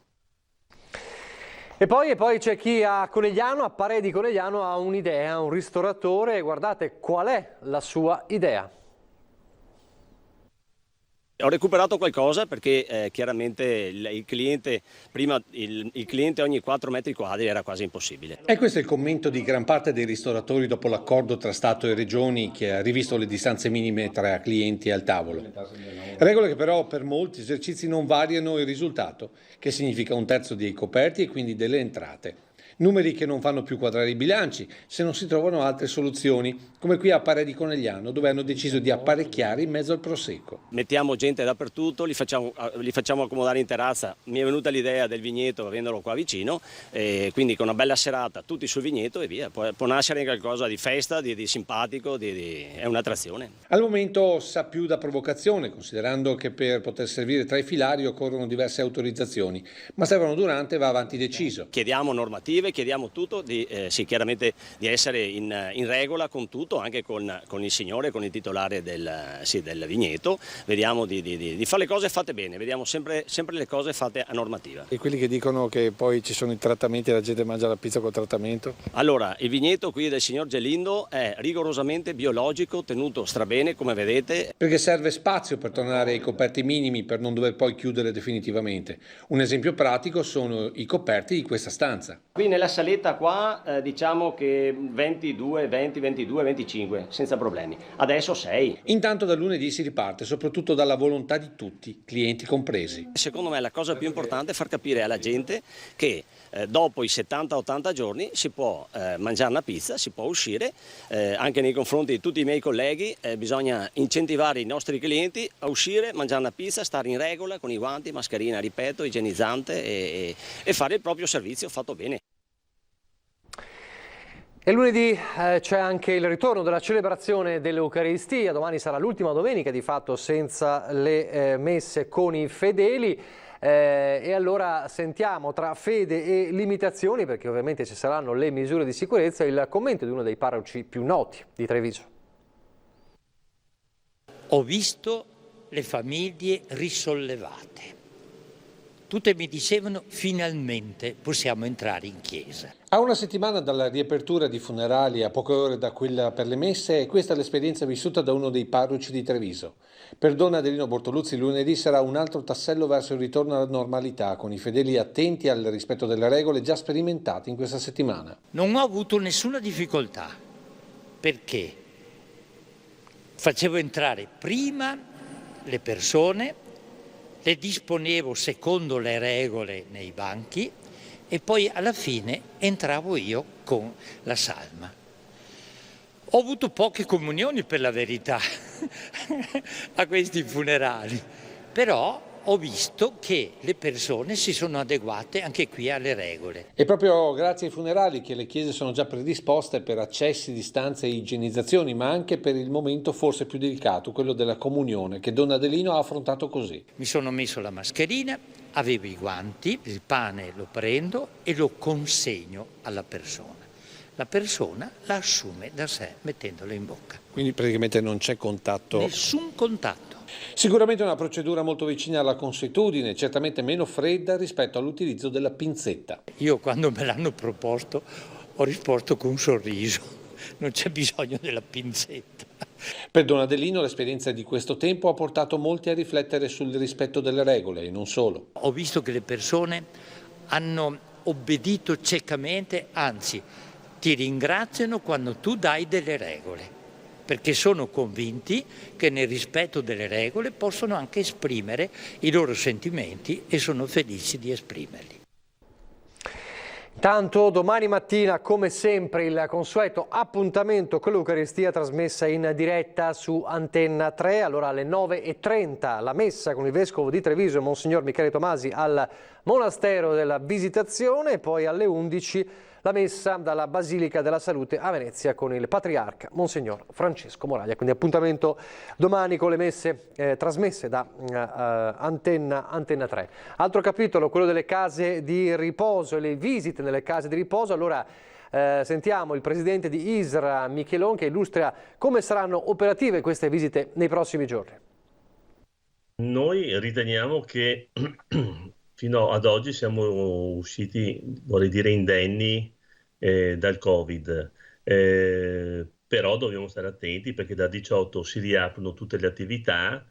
E poi c'è chi a Conegliano, a Parè di Conegliano, ha un'idea, un ristoratore, guardate qual è la sua idea. Ho recuperato qualcosa perché chiaramente il cliente, prima il cliente ogni 4 metri quadri era quasi impossibile. E questo è il commento di gran parte dei ristoratori dopo l'accordo tra Stato e Regioni che ha rivisto le distanze minime tra clienti al tavolo. Regole che però per molti esercizi non variano il risultato, che significa 1/3 dei coperti e quindi delle entrate. Numeri che non fanno più quadrare i bilanci se non si trovano altre soluzioni, come qui a Parè di Conegliano, dove hanno deciso di apparecchiare in mezzo al prosecco. Mettiamo gente dappertutto, li facciamo accomodare in terrazza. Mi è venuta l'idea del vigneto, avendola qua vicino, quindi con una bella serata tutti sul vigneto e via. Può nascere qualcosa di festa, di simpatico, è un'attrazione. Al momento sa più da provocazione, considerando che per poter servire tra i filari occorrono diverse autorizzazioni, ma servono durante va avanti deciso. Chiediamo normative, chiediamo tutto, chiaramente di essere in regola con tutto, anche con il signore, con il titolare del vigneto. Vediamo di fare le cose fatte bene, vediamo sempre le cose fatte a normativa. E quelli che dicono che poi ci sono i trattamenti e la gente mangia la pizza col trattamento? Allora, il vigneto qui del signor Gelindo è rigorosamente biologico, tenuto strabene, come vedete. Perché serve spazio per tornare ai coperti minimi per non dover poi chiudere definitivamente. Un esempio pratico sono i coperti di questa stanza. Qui nella saletta qua diciamo che 22, 25 senza problemi, adesso 6. Intanto da lunedì si riparte soprattutto dalla volontà di tutti, clienti compresi. Secondo me la cosa più importante è far capire alla gente che dopo i 70-80 giorni si può mangiare una pizza, si può uscire, anche nei confronti di tutti i miei colleghi bisogna incentivare i nostri clienti a uscire, mangiare una pizza, stare in regola con i guanti, mascherina, ripeto, igienizzante e fare il proprio servizio fatto bene. E lunedì c'è anche il ritorno della celebrazione dell'Eucaristia, domani sarà l'ultima domenica di fatto senza le messe con i fedeli e allora sentiamo tra fede e limitazioni, perché ovviamente ci saranno le misure di sicurezza, il commento di uno dei parroci più noti di Treviso. Ho visto le famiglie risollevate. Tutte mi dicevano finalmente possiamo entrare in chiesa. A una settimana dalla riapertura di funerali, a poche ore da quella per le messe, è questa l'esperienza vissuta da uno dei parroci di Treviso. Per Don Adelino Bortoluzzi lunedì sarà un altro tassello verso il ritorno alla normalità, con i fedeli attenti al rispetto delle regole già sperimentate in questa settimana. Non ho avuto nessuna difficoltà, perché facevo entrare prima le persone, le disponevo secondo le regole nei banchi e poi alla fine entravo io con la salma. Ho avuto poche comunioni per la verità a questi funerali, però ho visto che le persone si sono adeguate anche qui alle regole. È proprio grazie ai funerali che le chiese sono già predisposte per accessi, distanze e igienizzazioni, ma anche per il momento forse più delicato, quello della comunione, che Don Adelino ha affrontato così. Mi sono messo la mascherina, avevo i guanti, il pane lo prendo e lo consegno alla persona. La persona la assume da sé mettendolo in bocca. Quindi praticamente non c'è contatto? Nessun contatto. Sicuramente una procedura molto vicina alla consuetudine, certamente meno fredda rispetto all'utilizzo della pinzetta. Io quando me l'hanno proposto ho risposto con un sorriso, non c'è bisogno della pinzetta. Per Don Adelino l'esperienza di questo tempo ha portato molti a riflettere sul rispetto delle regole e non solo. Ho visto che le persone hanno obbedito ciecamente, anzi ti ringraziano quando tu dai delle regole, perché sono convinti che nel rispetto delle regole possono anche esprimere i loro sentimenti e sono felici di esprimerli. Tanto domani mattina, come sempre, il consueto appuntamento con l'Eucaristia trasmessa in diretta su Antenna 3. Allora alle 9:30 la messa con il Vescovo di Treviso, Monsignor Michele Tomasi, al Monastero della Visitazione, e poi alle 11 la messa dalla Basilica della Salute a Venezia con il patriarca Monsignor Francesco Moraglia. Quindi appuntamento domani con le messe trasmesse da Antenna 3. Altro capitolo, quello delle case di riposo e le visite nelle case di riposo. Allora sentiamo il presidente di ISRA, Michelon, che illustra come saranno operative queste visite nei prossimi giorni. Noi riteniamo che fino ad oggi siamo usciti, vorrei dire, indenni dal Covid, però dobbiamo stare attenti perché da 18 si riaprono tutte le attività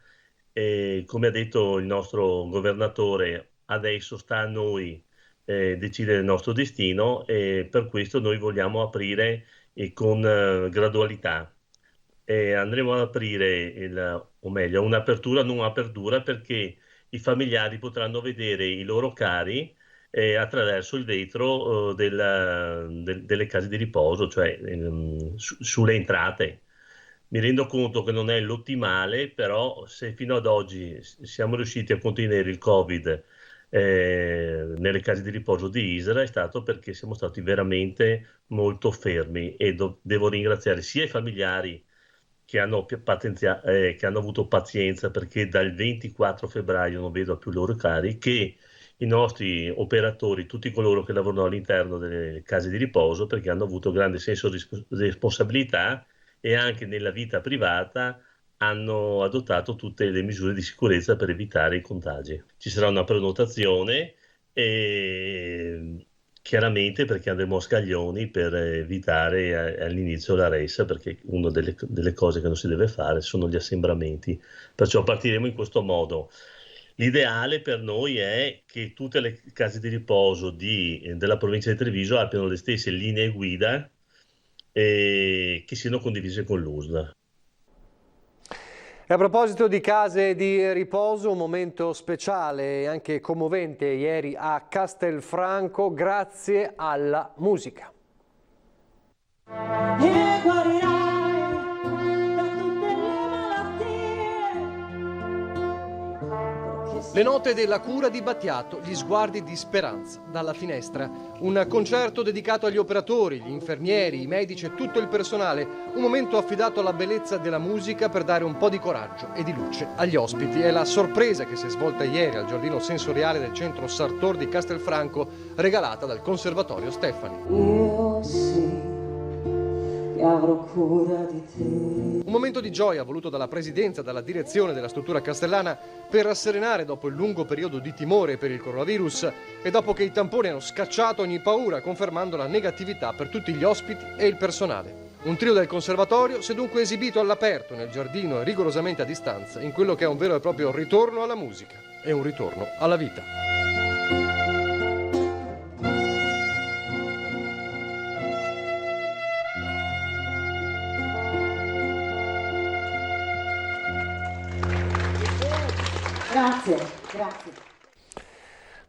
e, come ha detto il nostro governatore, adesso sta a noi decidere il nostro destino e per questo noi vogliamo aprire con gradualità. Andremo ad aprire, o meglio, un'apertura non apertura, perché i familiari potranno vedere i loro cari attraverso il vetro delle case di riposo, cioè sulle entrate. Mi rendo conto che non è l'ottimale, però se fino ad oggi siamo riusciti a contenere il Covid nelle case di riposo di ISRA è stato perché siamo stati veramente molto fermi e devo ringraziare sia i familiari che hanno avuto pazienza, perché dal 24 febbraio non vedo più i loro cari, che i nostri operatori, tutti coloro che lavorano all'interno delle case di riposo, perché hanno avuto grande senso di responsabilità e anche nella vita privata hanno adottato tutte le misure di sicurezza per evitare i contagi. Ci sarà una prenotazione e chiaramente perché andremo a scaglioni per evitare all'inizio la ressa, perché una delle cose che non si deve fare sono gli assembramenti, perciò partiremo in questo modo. L'ideale per noi è che tutte le case di riposo della provincia di Treviso abbiano le stesse linee guida e che siano condivise con l'USL. E a proposito di case di riposo, un momento speciale e anche commovente ieri a Castelfranco grazie alla musica. Le note della cura di Battiato, gli sguardi di speranza dalla finestra. Un concerto dedicato agli operatori, gli infermieri, i medici e tutto il personale. Un momento affidato alla bellezza della musica per dare un po' di coraggio e di luce agli ospiti. È la sorpresa che si è svolta ieri al giardino sensoriale del centro Sartor di Castelfranco, regalata dal Conservatorio Stefani. Io sì, avrò cura di te. Un momento di gioia voluto dalla presidenza e dalla direzione della struttura castellana per rasserenare dopo il lungo periodo di timore per il coronavirus e dopo che i tamponi hanno scacciato ogni paura, confermando la negatività per tutti gli ospiti e il personale. Un trio del conservatorio si è dunque esibito all'aperto nel giardino e rigorosamente a distanza in quello che è un vero e proprio ritorno alla musica e un ritorno alla vita. Grazie.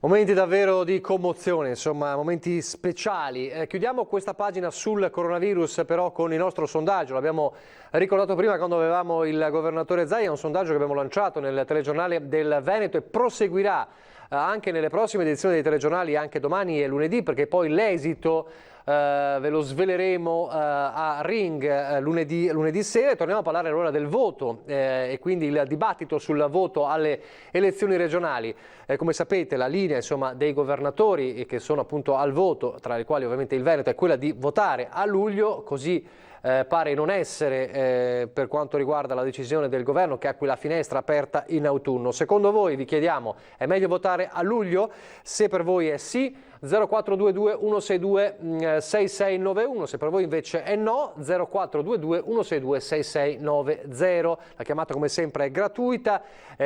Momenti davvero di commozione, insomma, momenti speciali. Chiudiamo questa pagina sul coronavirus però con il nostro sondaggio. L'abbiamo ricordato prima quando avevamo il governatore Zaia, un sondaggio che abbiamo lanciato nel telegiornale del Veneto e proseguirà anche nelle prossime edizioni dei telegiornali, anche domani e lunedì, perché poi l'esito ve lo sveleremo a Ring lunedì sera e torniamo a parlare allora del voto e quindi il dibattito sul voto alle elezioni regionali. Come sapete la linea insomma, dei governatori che sono appunto al voto, tra i quali ovviamente il Veneto, è quella di votare a luglio, così pare non essere per quanto riguarda la decisione del governo che ha quella finestra aperta in autunno. Secondo voi, vi chiediamo, è meglio votare a luglio? Se per voi è sì, 0422 162 6691, se per voi invece è no, 0422 162 6690. La chiamata come sempre è gratuita,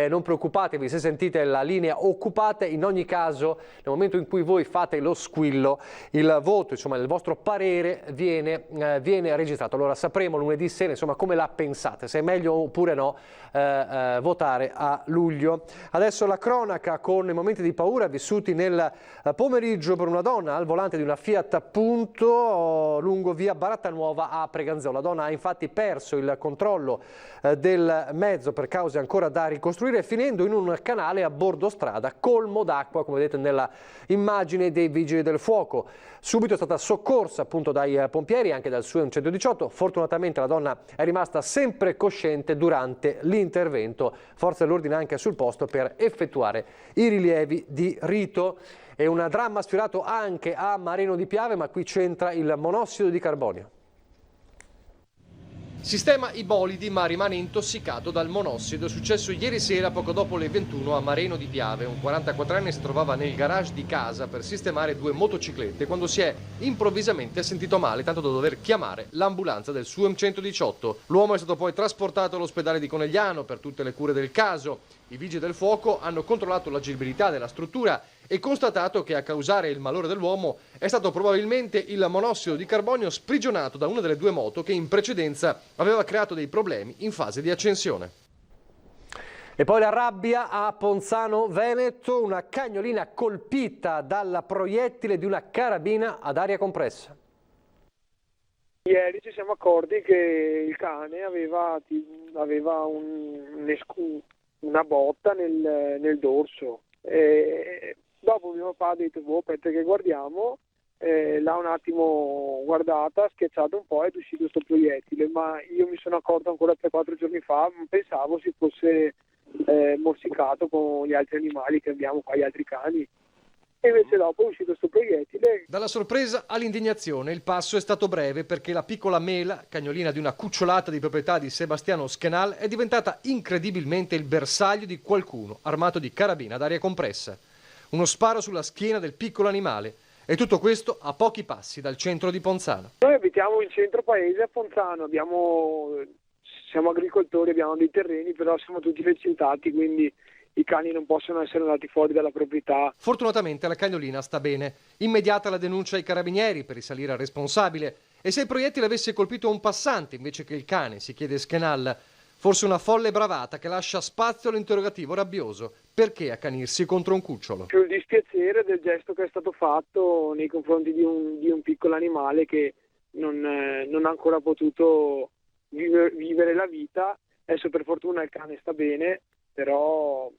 non preoccupatevi se sentite la linea occupata, in ogni caso nel momento in cui voi fate lo squillo il voto, insomma il vostro parere viene registrato. pensato. Allora sapremo lunedì sera insomma come la pensate, se è meglio oppure no votare a luglio. Adesso la cronaca con i momenti di paura vissuti nel pomeriggio per una donna al volante di una Fiat Punto lungo via Barattanuova a Preganzò. La donna ha infatti perso il controllo del mezzo per cause ancora da ricostruire, finendo in un canale a bordo strada colmo d'acqua, come vedete nella immagine dei vigili del fuoco. Subito è stata soccorsa appunto dai pompieri, anche dal SUE 118. Fortunatamente la donna è rimasta sempre cosciente durante l'intervento. Forze dell'ordine anche sul posto per effettuare i rilievi di rito. E un dramma sfiorato anche a Mareno di Piave, ma qui c'entra il monossido di carbonio. Sistema i bolidi ma rimane intossicato dal monossido. È successo ieri sera poco dopo le 21 a Mareno di Piave. Un 44enne si trovava nel garage di casa per sistemare 2 motociclette quando si è improvvisamente sentito male, tanto da dover chiamare l'ambulanza del SUEM 118. L'uomo è stato poi trasportato all'ospedale di Conegliano per tutte le cure del caso. I vigili del fuoco hanno controllato l'agibilità della struttura e constatato che a causare il malore dell'uomo è stato probabilmente il monossido di carbonio sprigionato da una delle 2 moto che in precedenza aveva creato dei problemi in fase di accensione. E poi la rabbia a Ponzano Veneto, una cagnolina colpita dal proiettile di una carabina ad aria compressa. Ieri ci siamo accorti che il cane aveva una botta nel dorso. Dopo mio papà ha detto, aspetta che guardiamo, l'ha un attimo guardata, schiacciato un po' ed è uscito questo proiettile, ma io mi sono accorto ancora 3-4 giorni fa, pensavo si fosse morsicato con gli altri animali che abbiamo qua, gli altri cani. E invece dopo è uscito questo proiettile. Dalla sorpresa all'indignazione il passo è stato breve, perché la piccola Mela, cagnolina di una cucciolata di proprietà di Sebastiano Schenal, è diventata incredibilmente il bersaglio di qualcuno armato di carabina ad aria compressa. Uno sparo sulla schiena del piccolo animale. E tutto questo a pochi passi dal centro di Ponzano. Noi abitiamo in centro paese a Ponzano, siamo agricoltori, abbiamo dei terreni, però siamo tutti recintati, quindi i cani non possono essere andati fuori dalla proprietà. Fortunatamente la cagnolina sta bene. Immediata la denuncia ai carabinieri per risalire al responsabile. E se il proiettile avesse colpito un passante invece che il cane, si chiede Schenal, forse una folle bravata che lascia spazio all'interrogativo rabbioso. Perché accanirsi contro un cucciolo? Più il dispiacere del gesto che è stato fatto nei confronti di un piccolo animale che non ha ancora potuto vivere la vita. Adesso per fortuna il cane sta bene, però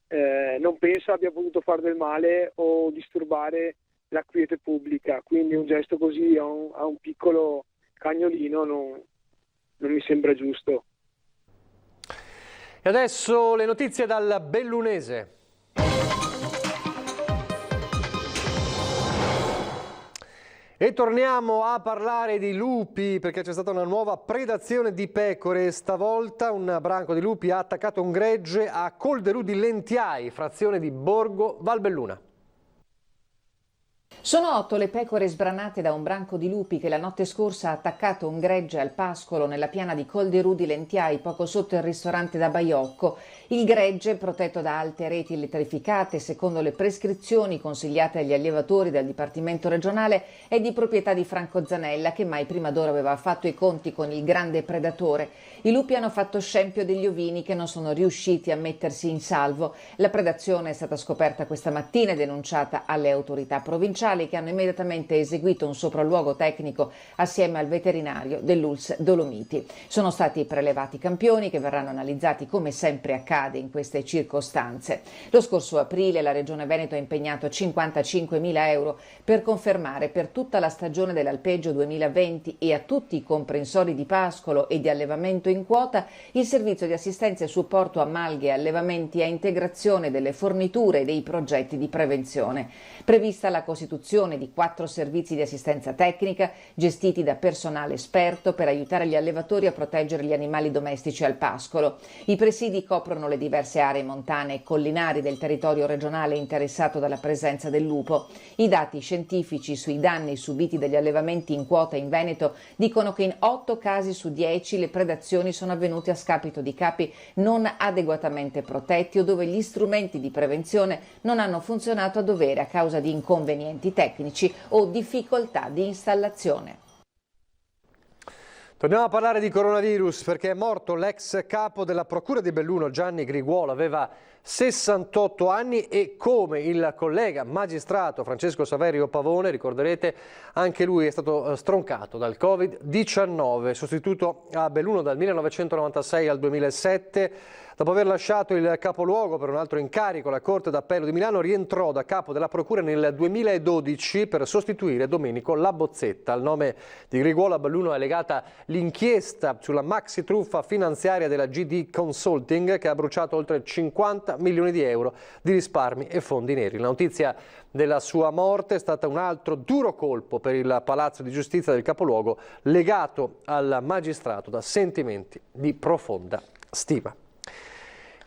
non penso abbia potuto fare del male o disturbare la quiete pubblica, quindi un gesto così a un piccolo cagnolino non mi sembra giusto. E adesso le notizie dal Bellunese. E torniamo a parlare di lupi, perché c'è stata una nuova predazione di pecore. Stavolta un branco di lupi ha attaccato un gregge a Colderù di Lentiai, frazione di Borgo Valbelluna. Sono 8 le pecore sbranate da un branco di lupi che la notte scorsa ha attaccato un gregge al pascolo nella piana di Colderù di Lentiai, poco sotto il ristorante da Baiocco. Il gregge, protetto da alte reti elettrificate secondo le prescrizioni consigliate agli allevatori dal Dipartimento regionale, è di proprietà di Franco Zanella, che mai prima d'ora aveva fatto i conti con il grande predatore. I lupi hanno fatto scempio degli ovini che non sono riusciti a mettersi in salvo. La predazione è stata scoperta questa mattina e denunciata alle autorità provinciali, che hanno immediatamente eseguito un sopralluogo tecnico assieme al veterinario dell'ULSS Dolomiti. Sono stati prelevati i campioni che verranno analizzati come sempre accade in queste circostanze. Lo scorso aprile la Regione Veneto ha impegnato 55.000 euro per confermare per tutta la stagione dell'alpeggio 2020 e a tutti i comprensori di pascolo e di allevamento in quota il servizio di assistenza e supporto a malghe, allevamenti e integrazione delle forniture e dei progetti di prevenzione. Prevista la costituzione di 4 servizi di assistenza tecnica gestiti da personale esperto per aiutare gli allevatori a proteggere gli animali domestici al pascolo. I presidi coprono le diverse aree montane e collinari del territorio regionale interessato dalla presenza del lupo. I dati scientifici sui danni subiti dagli allevamenti in quota in Veneto dicono che in 8 casi su 10 le predazioni sono avvenute a scapito di capi non adeguatamente protetti o dove gli strumenti di prevenzione non hanno funzionato a dovere a causa di inconvenienti tecnici o difficoltà di installazione. Torniamo a parlare di coronavirus perché è morto l'ex capo della Procura di Belluno, Gianni Griguolo. Aveva 68 anni e, come il collega magistrato Francesco Saverio Pavone, ricorderete, anche lui è stato stroncato dal Covid-19, sostituto a Belluno dal 1996 al 2007. Dopo aver lasciato il capoluogo per un altro incarico, la Corte d'Appello di Milano rientrò da capo della Procura nel 2012 per sostituire Domenico Labozzetta. Al nome di Griguolo a Belluno è legata l'inchiesta sulla maxi truffa finanziaria della GD Consulting, che ha bruciato oltre 50 milioni di euro di risparmi e fondi neri. La notizia della sua morte è stata un altro duro colpo per il Palazzo di Giustizia del capoluogo, legato al magistrato da sentimenti di profonda stima.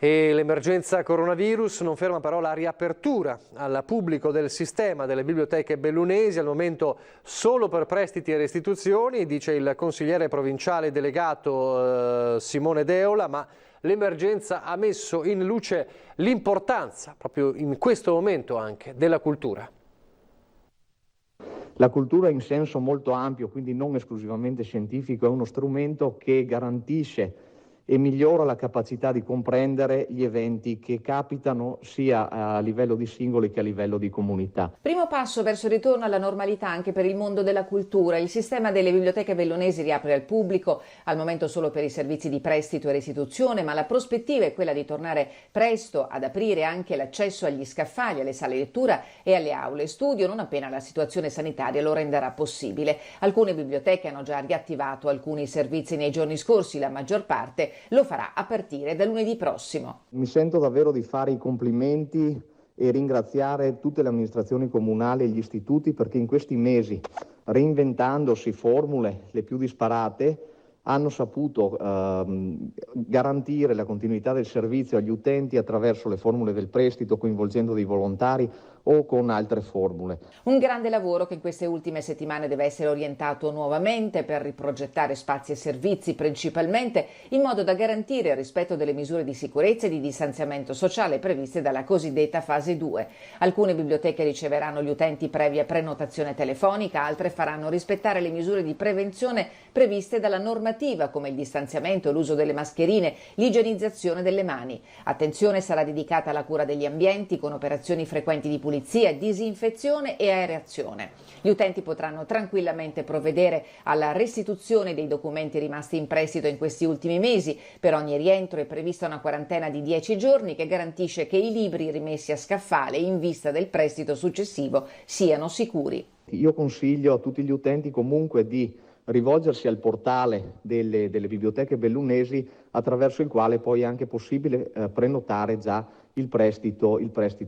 E l'emergenza coronavirus non ferma però la riapertura al pubblico del sistema delle biblioteche bellunesi, al momento solo per prestiti e restituzioni, dice il consigliere provinciale delegato Simone Deola, ma l'emergenza ha messo in luce l'importanza, proprio in questo momento anche, della cultura. La cultura in senso molto ampio, quindi non esclusivamente scientifico, è uno strumento che garantisce e migliora la capacità di comprendere gli eventi che capitano sia a livello di singoli che a livello di comunità. Primo passo verso il ritorno alla normalità anche per il mondo della cultura. Il sistema delle biblioteche bellunesi riapre al pubblico, al momento solo per i servizi di prestito e restituzione, ma la prospettiva è quella di tornare presto ad aprire anche l'accesso agli scaffali, alle sale lettura e alle aule studio, non appena la situazione sanitaria lo renderà possibile. Alcune biblioteche hanno già riattivato alcuni servizi nei giorni scorsi, la maggior parte lo farà a partire da lunedì prossimo. Mi sento davvero di fare i complimenti e ringraziare tutte le amministrazioni comunali e gli istituti, perché in questi mesi, reinventandosi formule le più disparate, hanno saputo garantire la continuità del servizio agli utenti attraverso le formule del prestito, coinvolgendo dei volontari o con altre formule. Un grande lavoro che in queste ultime settimane deve essere orientato nuovamente per riprogettare spazi e servizi, principalmente in modo da garantire il rispetto delle misure di sicurezza e di distanziamento sociale previste dalla cosiddetta fase 2. Alcune biblioteche riceveranno gli utenti previa prenotazione telefonica, altre faranno rispettare le misure di prevenzione previste dalla normativa, come il distanziamento, l'uso delle mascherine, l'igienizzazione delle mani. Attenzione sarà dedicata alla cura degli ambienti con operazioni frequenti di pulizia, disinfezione e aerazione. Gli utenti potranno tranquillamente provvedere alla restituzione dei documenti rimasti in prestito in questi ultimi mesi. Per ogni rientro è prevista una quarantena di 10 giorni che garantisce che i libri rimessi a scaffale in vista del prestito successivo siano sicuri. Io consiglio a tutti gli utenti comunque di rivolgersi al portale delle biblioteche bellunesi, attraverso il quale poi è anche possibile prenotare già il prestito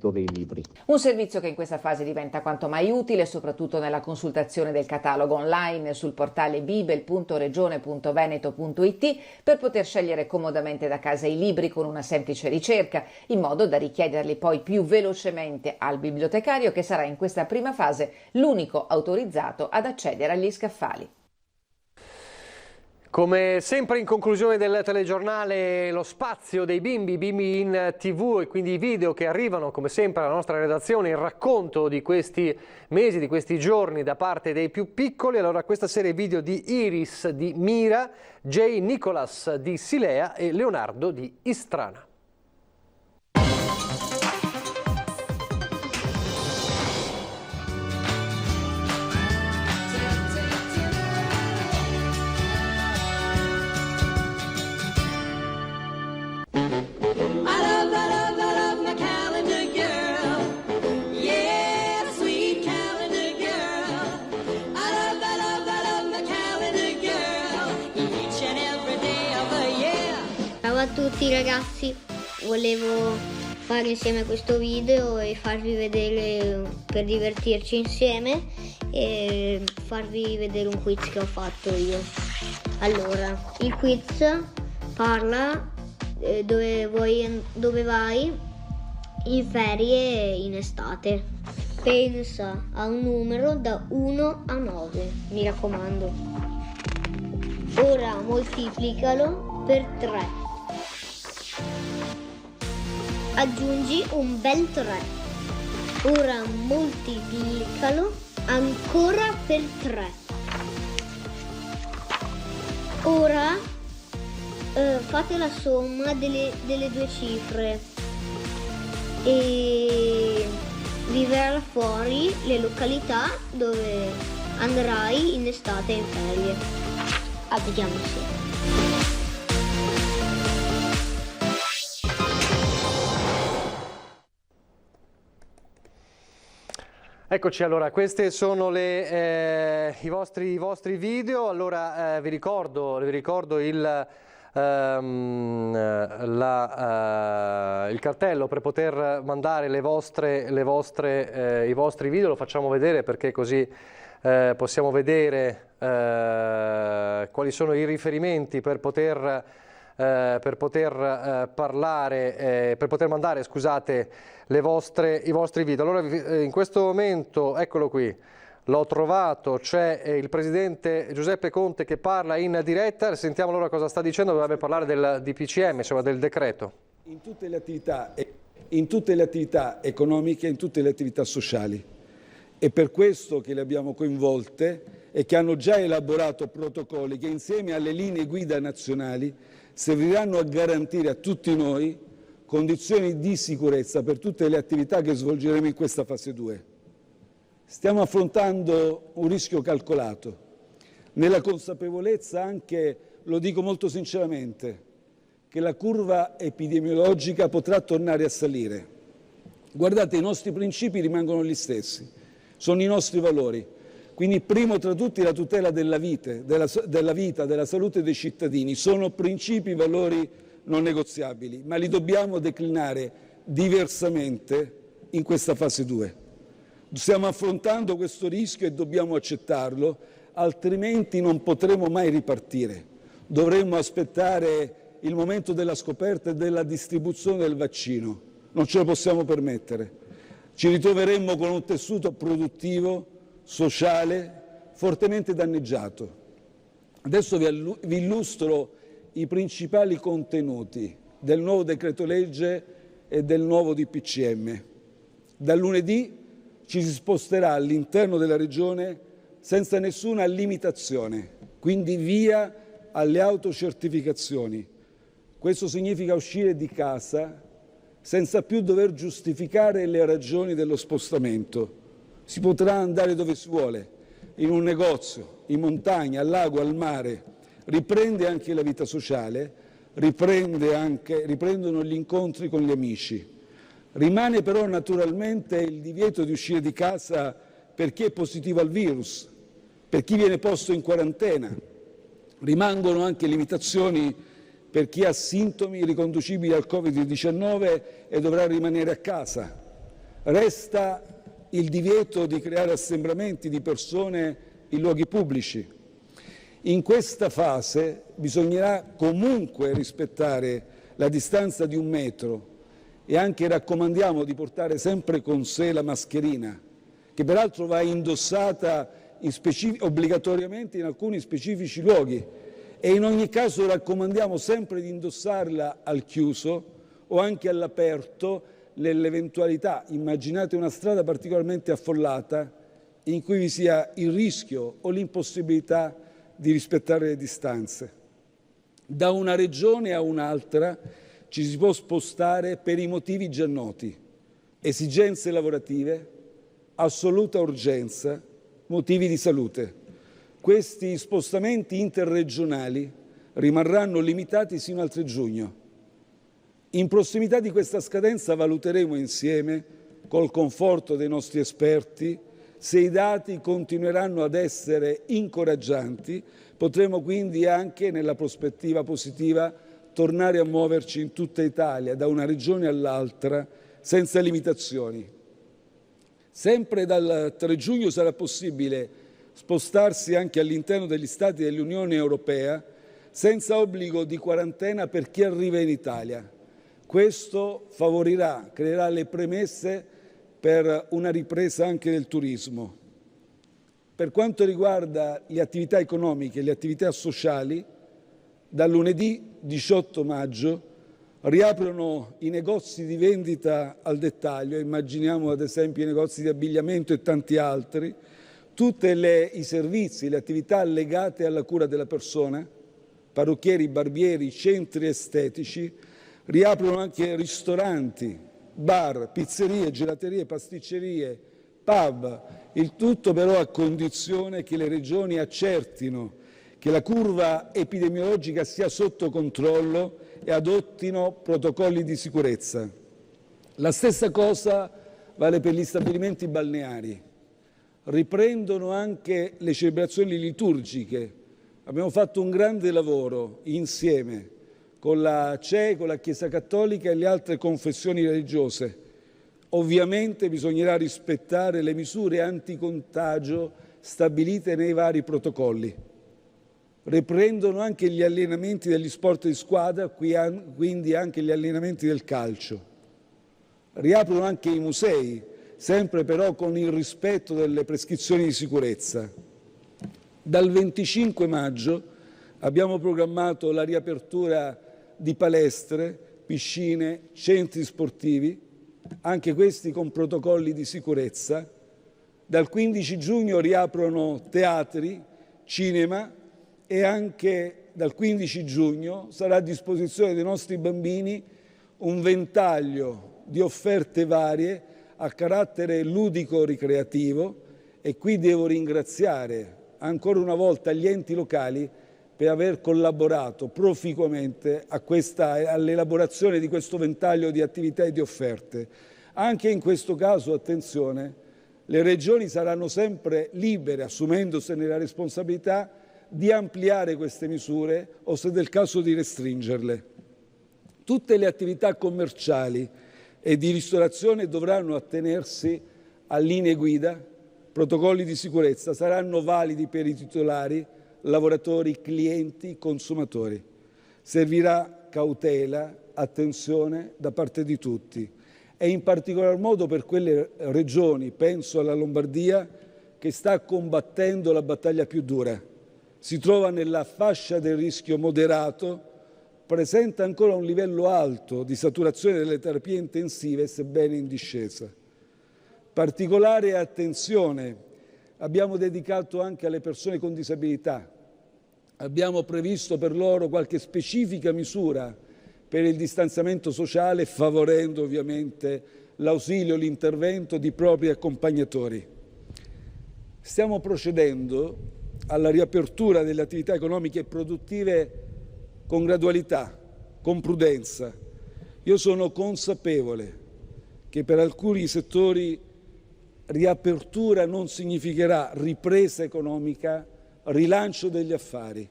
dei libri. Un servizio che in questa fase diventa quanto mai utile, soprattutto nella consultazione del catalogo online sul portale bibel.regione.veneto.it, per poter scegliere comodamente da casa i libri con una semplice ricerca, in modo da richiederli poi più velocemente al bibliotecario, che sarà in questa prima fase l'unico autorizzato ad accedere agli scaffali. Come sempre in conclusione del telegiornale, lo spazio dei bimbi in TV e quindi i video che arrivano come sempre alla nostra redazione, il racconto di questi mesi, di questi giorni da parte dei più piccoli. Allora questa serie video di Iris di Mira, Jay Nicholas di Silea e Leonardo di Istrana. Ciao a tutti ragazzi, volevo fare insieme questo video e farvi vedere, per divertirci insieme, e farvi vedere un quiz che ho fatto io. Allora, il quiz parla dove vai in ferie in estate. Pensa a un numero da 1 a 9, mi raccomando. Ora moltiplicalo per 3. Aggiungi un bel 3. Ora moltiplicalo ancora per 3. Ora fate la somma delle due cifre e vi verrà fuori le località dove andrai in estate in ferie. Vediamo insieme. Eccoci, allora, questi sono i vostri video. Allora vi ricordo il cartello per poter mandare i vostri video. Lo facciamo vedere perché così possiamo vedere quali sono i riferimenti per poter parlare, per poter mandare, scusate, i vostri video. Allora in questo momento, eccolo qui, l'ho trovato, c'è il presidente Giuseppe Conte che parla in diretta. Sentiamo allora cosa sta dicendo. Dovrebbe parlare del DPCM, insomma del decreto. In tutte le attività economiche, in tutte le attività sociali. È per questo che le abbiamo coinvolte e che hanno già elaborato protocolli che insieme alle linee guida nazionali serviranno a garantire a tutti noi condizioni di sicurezza per tutte le attività che svolgeremo in questa fase 2. Stiamo affrontando un rischio calcolato, nella consapevolezza anche, lo dico molto sinceramente, che la curva epidemiologica potrà tornare a salire. Guardate, i nostri principi rimangono gli stessi, sono i nostri valori. Quindi primo tra tutti la tutela della vita, della salute dei cittadini. Sono principi, valori non negoziabili, ma li dobbiamo declinare diversamente in questa fase 2. Stiamo affrontando questo rischio e dobbiamo accettarlo, altrimenti non potremo mai ripartire. Dovremmo aspettare il momento della scoperta e della distribuzione del vaccino. Non ce lo possiamo permettere. Ci ritroveremmo con un tessuto produttivo, sociale, fortemente danneggiato. Adesso vi illustro i principali contenuti del nuovo decreto legge e del nuovo DPCM. Da lunedì ci si sposterà all'interno della Regione senza nessuna limitazione, quindi via alle autocertificazioni. Questo significa uscire di casa senza più dover giustificare le ragioni dello spostamento. Si potrà andare dove si vuole, in un negozio, in montagna, al lago, al mare. Riprende anche la vita sociale, riprendono gli incontri con gli amici. Rimane però naturalmente il divieto di uscire di casa per chi è positivo al virus, per chi viene posto in quarantena. Rimangono anche limitazioni per chi ha sintomi riconducibili al Covid-19 e dovrà rimanere a casa. Resta il divieto di creare assembramenti di persone in luoghi pubblici. In questa fase bisognerà comunque rispettare la distanza di 1 metro e anche raccomandiamo di portare sempre con sé la mascherina, che peraltro va indossata obbligatoriamente in alcuni specifici luoghi e in ogni caso raccomandiamo sempre di indossarla al chiuso o anche all'aperto nell'eventualità, immaginate una strada particolarmente affollata in cui vi sia il rischio o l'impossibilità di rispettare le distanze. Da una regione a un'altra ci si può spostare per i motivi già noti: esigenze lavorative, assoluta urgenza, motivi di salute. Questi spostamenti interregionali rimarranno limitati sino al 3 giugno. In prossimità di questa scadenza valuteremo insieme, col conforto dei nostri esperti, se i dati continueranno ad essere incoraggianti, potremo quindi anche, nella prospettiva positiva, tornare a muoverci in tutta Italia, da una regione all'altra, senza limitazioni. Sempre dal 3 giugno sarà possibile spostarsi anche all'interno degli Stati dell'Unione Europea senza obbligo di quarantena per chi arriva in Italia. Questo creerà le premesse per una ripresa anche del turismo. Per quanto riguarda le attività economiche e le attività sociali, da lunedì 18 maggio riaprono i negozi di vendita al dettaglio, immaginiamo ad esempio i negozi di abbigliamento e tanti altri, tutti i servizi, le attività legate alla cura della persona, parrucchieri, barbieri, centri estetici, riaprono anche ristoranti, bar, pizzerie, gelaterie, pasticcerie, pub, il tutto però a condizione che le regioni accertino che la curva epidemiologica sia sotto controllo e adottino protocolli di sicurezza. La stessa cosa vale per gli stabilimenti balneari. Riprendono anche le celebrazioni liturgiche. Abbiamo fatto un grande lavoro insieme con la CEI, con la Chiesa Cattolica e le altre confessioni religiose. Ovviamente bisognerà rispettare le misure anticontagio stabilite nei vari protocolli. Riprendono anche gli allenamenti degli sport di squadra, quindi anche gli allenamenti del calcio. Riaprono anche i musei, sempre però con il rispetto delle prescrizioni di sicurezza. Dal 25 maggio abbiamo programmato la riapertura di palestre, piscine, centri sportivi, anche questi con protocolli di sicurezza. Dal 15 giugno riaprono teatri, cinema e anche dal 15 giugno sarà a disposizione dei nostri bambini un ventaglio di offerte varie a carattere ludico-ricreativo e qui devo ringraziare ancora una volta gli enti locali per aver collaborato proficuamente all'elaborazione di questo ventaglio di attività e di offerte. Anche in questo caso, attenzione, le regioni saranno sempre libere, assumendosene la responsabilità, di ampliare queste misure o, se del caso, di restringerle. Tutte le attività commerciali e di ristorazione dovranno attenersi a linee guida, protocolli di sicurezza, saranno validi per i titolari, lavoratori, clienti, consumatori. Servirà cautela, attenzione da parte di tutti e in particolar modo per quelle regioni, penso alla Lombardia, che sta combattendo la battaglia più dura. Si trova nella fascia del rischio moderato, presenta ancora un livello alto di saturazione delle terapie intensive, sebbene in discesa. Particolare attenzione abbiamo dedicato anche alle persone con disabilità. Abbiamo previsto per loro qualche specifica misura per il distanziamento sociale, favorendo ovviamente l'ausilio, l'intervento di propri accompagnatori. Stiamo procedendo alla riapertura delle attività economiche e produttive con gradualità, con prudenza. Io sono consapevole che per alcuni settori riapertura non significherà ripresa economica, rilancio degli affari.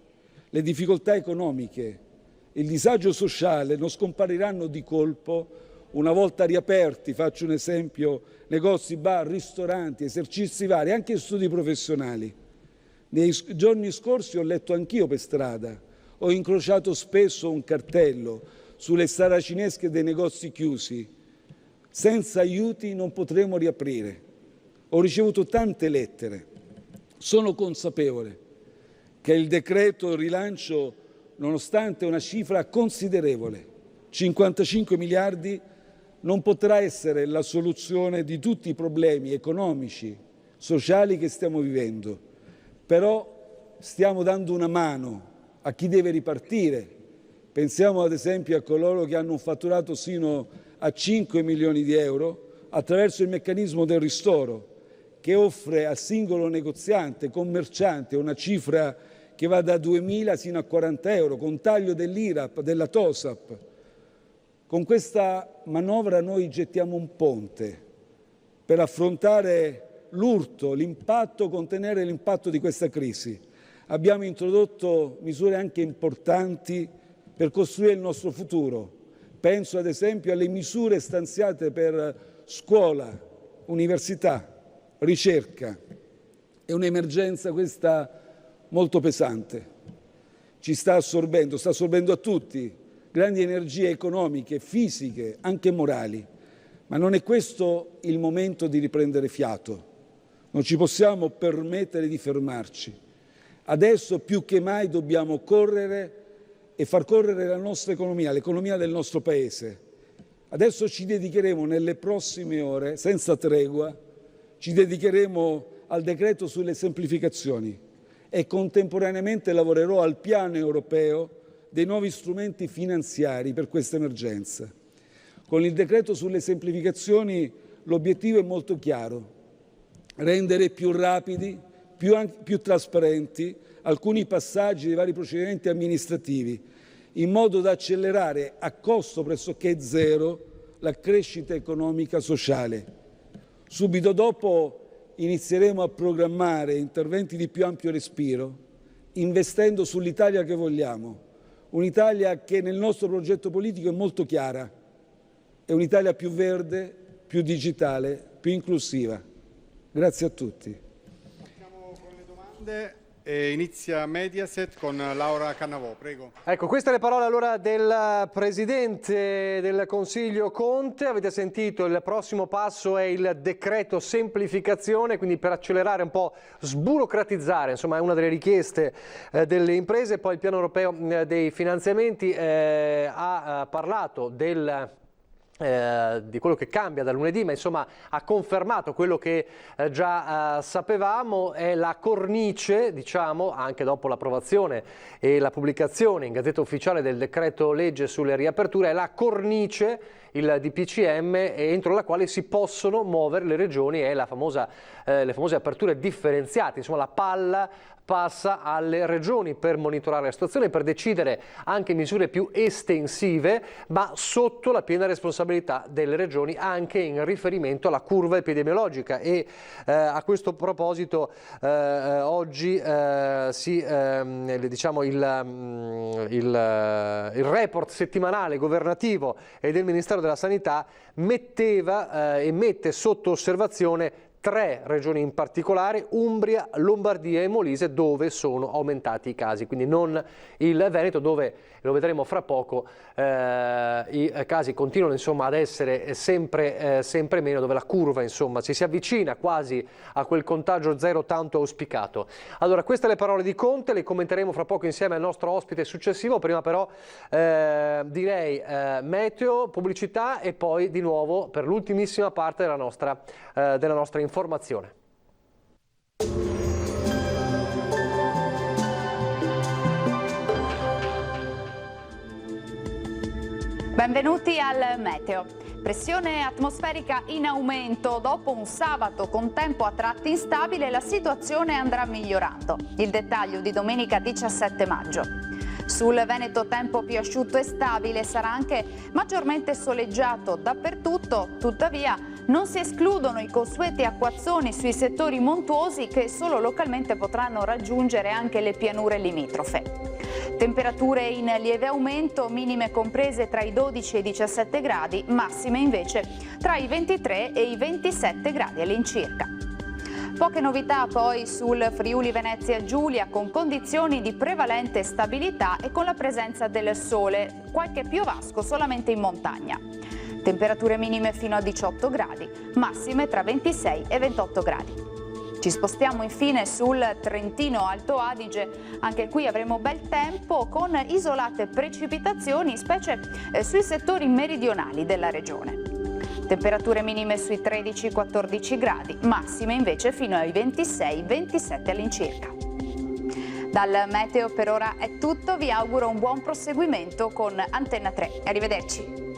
Le difficoltà economiche, il disagio sociale non scompariranno di colpo una volta riaperti, faccio un esempio, negozi, bar, ristoranti, esercizi vari, anche studi professionali. Nei giorni scorsi ho letto anch'io per strada, ho incrociato spesso un cartello sulle saracinesche dei negozi chiusi. Senza aiuti non potremo riaprire. Ho ricevuto tante lettere. Sono consapevole che il decreto rilancio, nonostante una cifra considerevole, 55 miliardi, non potrà essere la soluzione di tutti i problemi economici, sociali che stiamo vivendo. Però stiamo dando una mano a chi deve ripartire. Pensiamo ad esempio a coloro che hanno un fatturato sino a 5 milioni di euro attraverso il meccanismo del ristoro, che offre al singolo negoziante, commerciante, una cifra che va da 2.000 sino a 40 euro, con taglio dell'IRAP, della TOSAP. Con questa manovra noi gettiamo un ponte per affrontare l'urto, l'impatto, contenere l'impatto di questa crisi. Abbiamo introdotto misure anche importanti per costruire il nostro futuro. Penso ad esempio alle misure stanziate per scuola, università, ricerca. È un'emergenza questa molto pesante. Ci sta assorbendo a tutti grandi energie economiche, fisiche, anche morali. Ma non è questo il momento di riprendere fiato. Non ci possiamo permettere di fermarci. Adesso più che mai dobbiamo correre e far correre la nostra economia, l'economia del nostro Paese. Adesso ci dedicheremo nelle prossime ore, senza tregua, ci dedicheremo al decreto sulle semplificazioni e contemporaneamente lavorerò al piano europeo dei nuovi strumenti finanziari per questa emergenza. Con il decreto sulle semplificazioni l'obiettivo è molto chiaro: rendere più rapidi, più trasparenti alcuni passaggi dei vari procedimenti amministrativi, in modo da accelerare a costo pressoché zero la crescita economica sociale. Subito dopo inizieremo a programmare interventi di più ampio respiro, investendo sull'Italia che vogliamo, un'Italia che nel nostro progetto politico è molto chiara, è un'Italia più verde, più digitale, più inclusiva. Grazie a tutti. Iniziamo con le domande. Inizia Mediaset con Laura Cannavò, prego. Ecco, queste le parole allora del Presidente del Consiglio Conte. Avete sentito, il prossimo passo è il decreto semplificazione, quindi per accelerare un po', sburocratizzare, insomma è una delle richieste delle imprese. Poi il piano europeo dei finanziamenti ha parlato di quello che cambia da lunedì, ma insomma ha confermato quello che già sapevamo. È la cornice, diciamo, anche dopo l'approvazione e la pubblicazione in Gazzetta Ufficiale del decreto legge sulle riaperture, è la cornice, il DPCM, entro la quale si possono muovere le regioni, e le famose aperture differenziate. Insomma, la palla passa alle regioni per monitorare la situazione, per decidere anche misure più estensive, ma sotto la piena responsabilità delle regioni, anche in riferimento alla curva epidemiologica. E a questo proposito oggi diciamo il report settimanale governativo e del Ministero della Sanità metteva e mette sotto osservazione 3 regioni in particolare: Umbria, Lombardia e Molise, dove sono aumentati i casi, quindi non il Veneto, dove, lo vedremo fra poco, i casi continuano insomma ad essere sempre meno, dove la curva insomma ci si avvicina quasi a quel contagio zero tanto auspicato. Allora, queste le parole di Conte, le commenteremo fra poco insieme al nostro ospite successivo. Prima però direi meteo, pubblicità e poi di nuovo per l'ultimissima parte della nostra informazione. Benvenuti al meteo. Pressione atmosferica in aumento. Dopo un sabato con tempo a tratti instabile, la situazione andrà migliorando. Il dettaglio di domenica 17 maggio. Sul Veneto tempo più asciutto e stabile, sarà anche maggiormente soleggiato dappertutto, tuttavia non si escludono i consueti acquazzoni sui settori montuosi che solo localmente potranno raggiungere anche le pianure limitrofe. Temperature in lieve aumento, minime comprese tra i 12 e i 17 gradi, massime invece tra i 23 e i 27 gradi all'incirca. Poche novità poi sul Friuli Venezia Giulia, con condizioni di prevalente stabilità e con la presenza del sole, qualche piovasco solamente in montagna. Temperature minime fino a 18 gradi, massime tra 26 e 28 gradi. Ci spostiamo infine sul Trentino Alto Adige, anche qui avremo bel tempo con isolate precipitazioni, specie sui settori meridionali della regione. Temperature minime sui 13-14 gradi, massime invece fino ai 26-27 all'incirca. Dal meteo per ora è tutto, vi auguro un buon proseguimento con Antenna 3. Arrivederci.